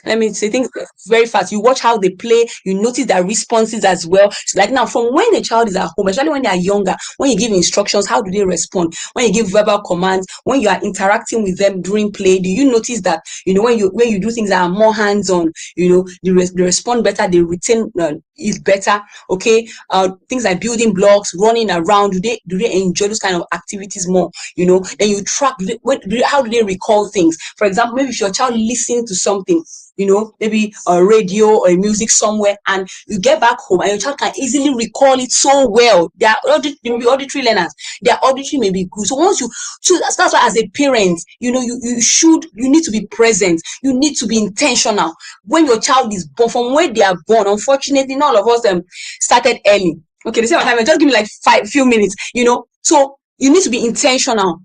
Let me say things very fast. You watch how they play, you notice their responses as well. So like now, from when a child is at home, especially when they are younger, when you give instructions, how do they respond? When you give verbal commands, when you are interacting with them during play, do you notice that, when you do things that are more hands-on, they respond better, they retain is better, okay? Things like building blocks, running around, do they enjoy those kind of activities more? Then you track, how do they recall things? For example, maybe if your child listens to something, maybe a radio or a music somewhere, and you get back home and your child can easily recall it so well. They may be auditory learners. Their auditory may be good. So that's why as a parent, you need to be present. You need to be intentional. When your child is born, from where they are born, unfortunately, not all of us started early. Okay, they say time, just give me like few minutes, So you need to be intentional.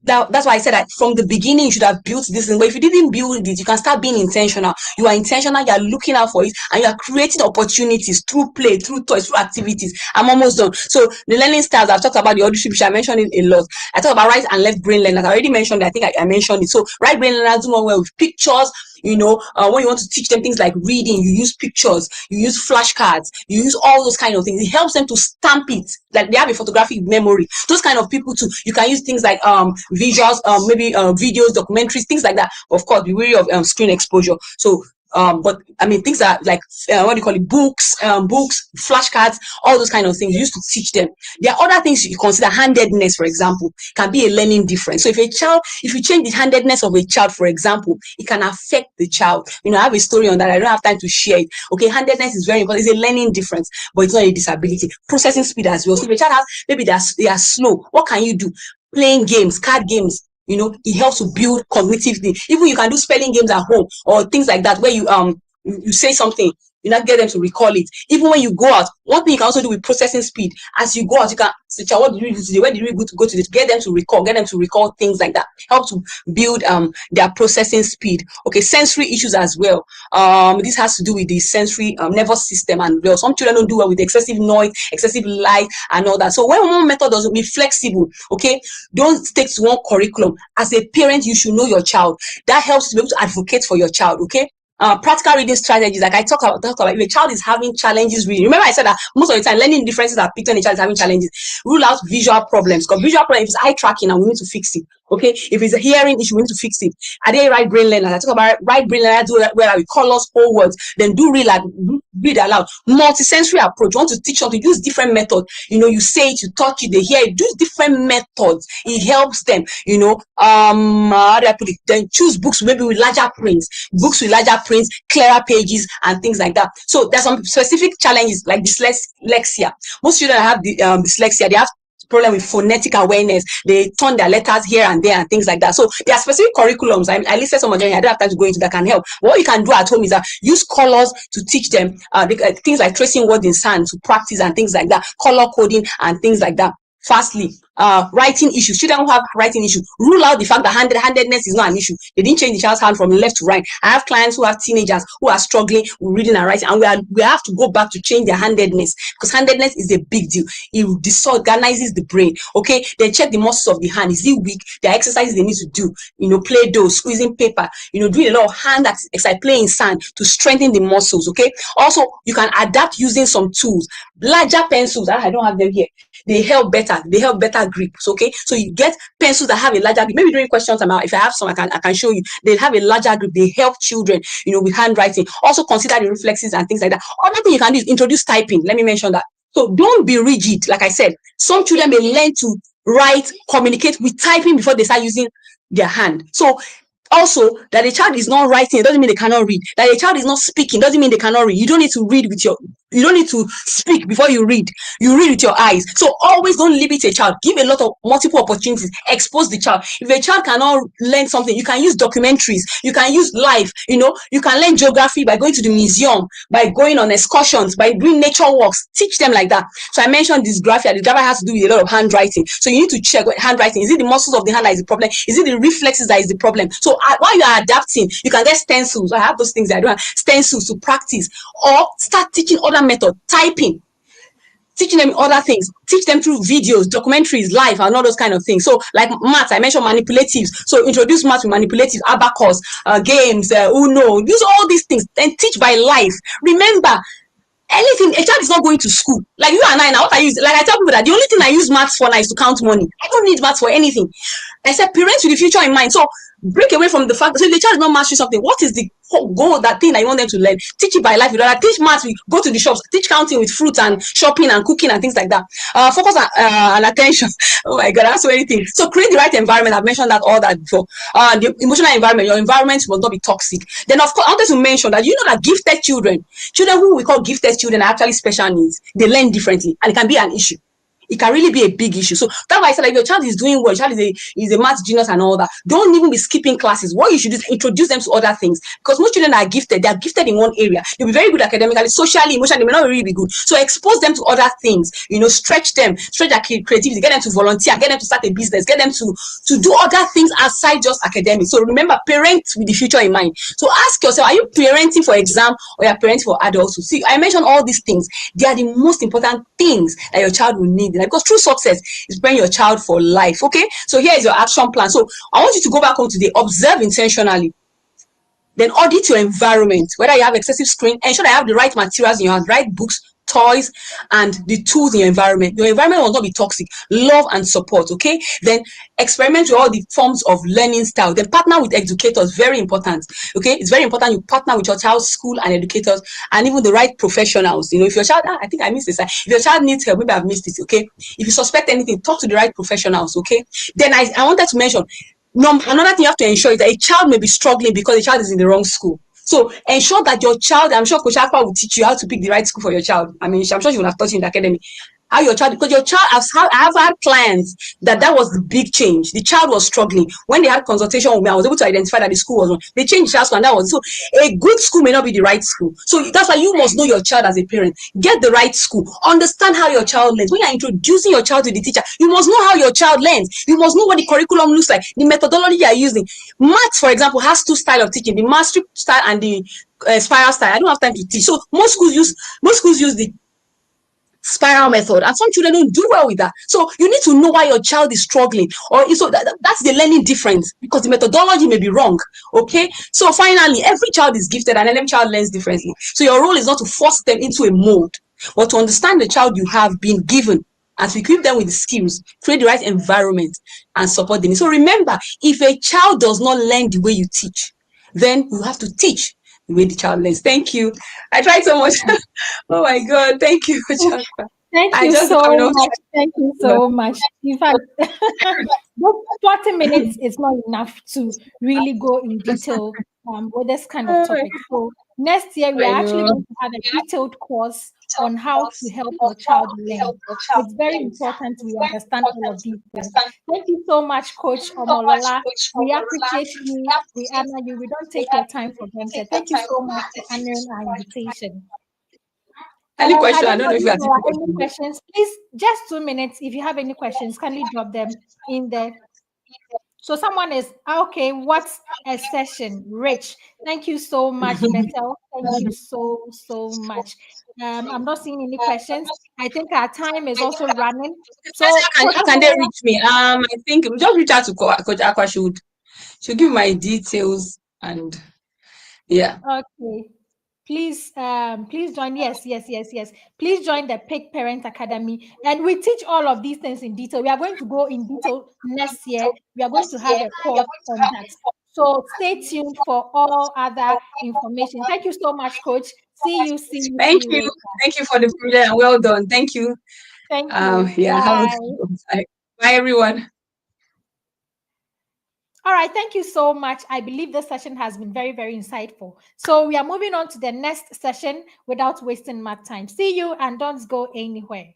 That's why I said that from the beginning you should have built this thing. But if you didn't build it, you can start being intentional. You are intentional, you are looking out for it, and you are creating opportunities through play, through toys, through activities. I'm almost done. So the learning styles, I've talked about the auditory, which I mentioned it a lot. I talk about right and left brain learners. I already mentioned that. I think I mentioned it. So right brain learners do more well with pictures. When you want to teach them things like reading, you use pictures, you use flashcards, you use all those kind of things. It helps them to stamp it, like they have a photographic memory. Those kind of people too. You can use things like visuals, maybe videos, documentaries, things like that. Of course, be wary of screen exposure. So but I mean, things that like what do you call it, books, flashcards, all those kind of things used to teach them. There are other things you consider. Handedness, for example, can be a learning difference. So if you change the handedness of a child, for example, it can affect the child. I have a story on that. I don't have time to share it. Okay, handedness is very important. It's a learning difference, but it's not a disability. Processing speed as well. So if a child has, maybe they are slow, what can you do? Playing games, card games. It helps to build cognitively. Even you can do spelling games at home or things like that, where you say something, not get them to recall it. Even when you go out, one thing you can also do with processing speed, as you go out, you can say, what did we do today? Where did we go to this? Get them to recall things like that. Help to build their processing speed. Okay, sensory issues as well. This has to do with the sensory nervous system, and well, some children don't do well with excessive noise, excessive light, and all that. So when one method doesn't be flexible, okay, don't stick to one curriculum. As a parent, you should know your child. That helps to be able to advocate for your child. Okay. Practical reading strategies, like I talk about if a child is having challenges reading. Remember I said that most of the time learning differences are picked when a child is having challenges. Rule out visual problems, because visual problems, if it's eye tracking, and we need to fix it. Okay, if it's a hearing issue, we need to fix it. Are they right brain learners? I talk about right brain learners where we colors, whole words, then read aloud. Multisensory approach. You want to teach them to use different methods. You say it, you touch it, they hear it. Use different methods. It helps them. How do I put it? Then choose books maybe with larger prints, clearer pages, and things like that. So there's some specific challenges like dyslexia. Most children have the dyslexia. They have problem with phonetic awareness. They turn their letters here and there and things like that. So there are specific curriculums. I listed some of them. I don't have time to go into that can help. What you can do at home is use colors to teach them things like tracing words in sand to practice and things like that, color coding and things like that. Fastly, writing issues. Children who have writing issues, rule out the fact that handedness is not an issue. They didn't change the child's hand from left to right. I have clients who have teenagers who are struggling with reading and writing, and we have to go back to change their handedness, because handedness is a big deal. It disorganizes the brain. Okay, then check the muscles of the hand. Is it weak? There are exercises they need to do. Play-doh, squeezing paper. Doing a lot of hand exercise, playing sand to strengthen the muscles. Okay. Also, you can adapt using some tools. Larger pencils. I don't have them here. They help better grips. Okay, so you get pencils that have a larger grip. Maybe during question time, if I have some, I can show you. They have a larger grip. They help children, with handwriting. Also consider the reflexes and things like that. Another thing you can do is introduce typing. Let me mention that. So don't be rigid. Like I said, some children may learn to write, communicate with typing before they start using their hand. So also, that a child is not writing, it doesn't mean they cannot read. That a child is not speaking, doesn't mean they cannot read. You don't need to speak before you read. You read with your eyes. So always don't limit a child. Give a lot of multiple opportunities. Expose the child. If a child cannot learn something, you can use documentaries. You can use live. You can learn geography by going to the museum, by going on excursions, by doing nature walks. Teach them like that. So I mentioned dysgraphia. Dysgraphia has to do with a lot of handwriting. So you need to check handwriting. Is it the muscles of the hand that is the problem? Is it the reflexes that is the problem? So while you are adapting, you can get stencils. I have those things that I do. Stencils to practice, or start teaching other methods, typing, teaching them other things, teach them through videos, documentaries, live, and all those kind of things. So like maths, I mentioned manipulatives. So introduce maths with manipulatives, abacus, games, Uno, use all these things, then teach by life. Remember, anything, a child is not going to school. Like you and I now, what I use, like I tell people that the only thing I use maths for now is to count money. I don't need maths for anything. I said parents with the future in mind. So break away from the fact that, so if the child is not mastering something, what is the goal, that thing that you want them to learn? Teach it by life. Teach maths, we go to the shops, teach counting with fruits and shopping and cooking and things like that. Focus on attention. Oh my God, that's so many things. So create the right environment. I've mentioned all that before. The emotional environment, your environment must not be toxic. Then of course, I wanted to mention that that gifted children who we call gifted children, are actually special needs. They learn differently, and it can be an issue. It can really be a big issue. So that's why I said, like, your child is doing well, your child is a math genius and all that. Don't even be skipping classes. What you should do is introduce them to other things. Because most children are gifted. They are gifted in one area. They'll be very good academically, socially, emotionally. They may not really be good. So expose them to other things. Stretch them, stretch their creativity, get them to volunteer, get them to start a business, get them to do other things outside just academics. So remember, parent with the future in mind. So ask yourself, are you parenting for exam, or you're parenting for adults? See, I mentioned all these things. They are the most important things that your child will need life, because true success is preparing your child for life. Okay, so here is your action plan. So I want you to go back home today, observe intentionally, then audit your environment, whether you have excessive screen, ensure that you have the right materials in your hand, right books, toys, and the tools in your environment. Your environment will not be toxic. Love and support. Okay, then experiment with all the forms of learning style. Then partner with educators. Very important. Okay, it's very important you partner with your child's school and educators, and even the right professionals. You know, if your child, I think I missed this. If your child needs help, maybe I've missed it. Okay, if you suspect anything, talk to the right professionals. Okay, then I wanted to mention, another thing you have to ensure is that a child may be struggling because the child is in the wrong school. So ensure that your child, I'm sure Coach Akpa will teach you how to pick the right school for your child. I mean, I'm sure she will have taught you in the academy. How your child, because your child, I have had clients that was the big change. The child was struggling. When they had consultation with me, I was able to identify that the school was wrong. They changed the child school, and that was so. A good school may not be the right school. So that's why you must know your child as a parent. Get the right school. Understand how your child learns. When you're introducing your child to the teacher, you must know how your child learns. You must know what the curriculum looks like, the methodology you are using. Maths, for example, has two styles of teaching: the mastery style and the spiral style. I don't have time to teach. So most schools use the spiral method, and some children don't do well with that. So you need to know why your child is struggling, or so that's the learning difference, because the methodology may be wrong. Okay, so finally, every child is gifted and every child learns differently. So your role is not to force them into a mold, but to understand the child you have been given and to equip them with the skills, create the right environment, and support them. So remember, if a child does not learn the way you teach, then you have to teach the way the child learns. Thank you. I tried so much. Oh my God. Thank you, Coach Akpa. Thank you so much. Thank you so much. In fact, those 40 minutes is not enough to really go in detail with this kind of topic. So next year, we are actually going to have a detailed course on how to help your child learn. It's very important we understand all of these things. Thank you so much, Coach Omolola. We appreciate you. We honor you. We don't take your time for granted. Thank you so much for honoring our invitation. Any question? I don't know if you have any questions. Please, just 2 minutes. If you have any questions, kindly drop them in there. So someone is okay. What's a session? Rich. Thank you so much, Bethel. Thank you so much. I'm not seeing any questions. I think our time is also running. So how can they reach me? I think just reach out to Coach Akpa. She'll give my details, and yeah. Okay. Please join. Yes. Please join the Pick Parent Academy, and we teach all of these things in detail. We are going to go in detail next year. We are going to have a course on that. So stay tuned for all other information. Thank you so much, Coach. See you. Thank you. Thank you for the privilege. Well done. Thank you. Thank you. Yeah. Bye, everyone. All right, thank you so much. I believe this session has been very, very insightful. So we are moving on to the next session without wasting much time. See you, and don't go anywhere.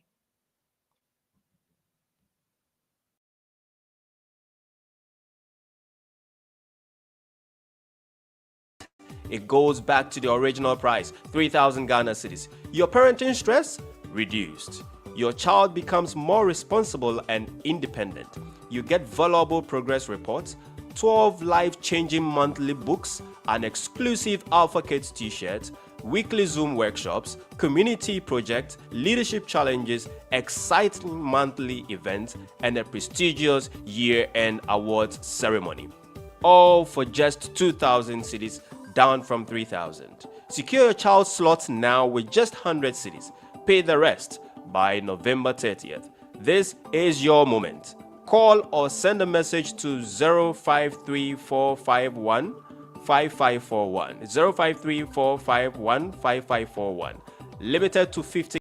It goes back to the original price, 3,000 Ghana cedis. Your parenting stress? Reduced. Your child becomes more responsible and independent. You get valuable progress reports, 12 life-changing monthly books, an exclusive Alpha Kids t-shirt, weekly Zoom workshops, community projects, leadership challenges, exciting monthly events, and a prestigious year-end awards ceremony. All for just 2,000 cedis, down from 3,000. Secure your child's slots now with just 100 cedis. Pay the rest by November 30th. This is your moment. Call or send a message to 053451 5541. 053451 5541. Limited to 50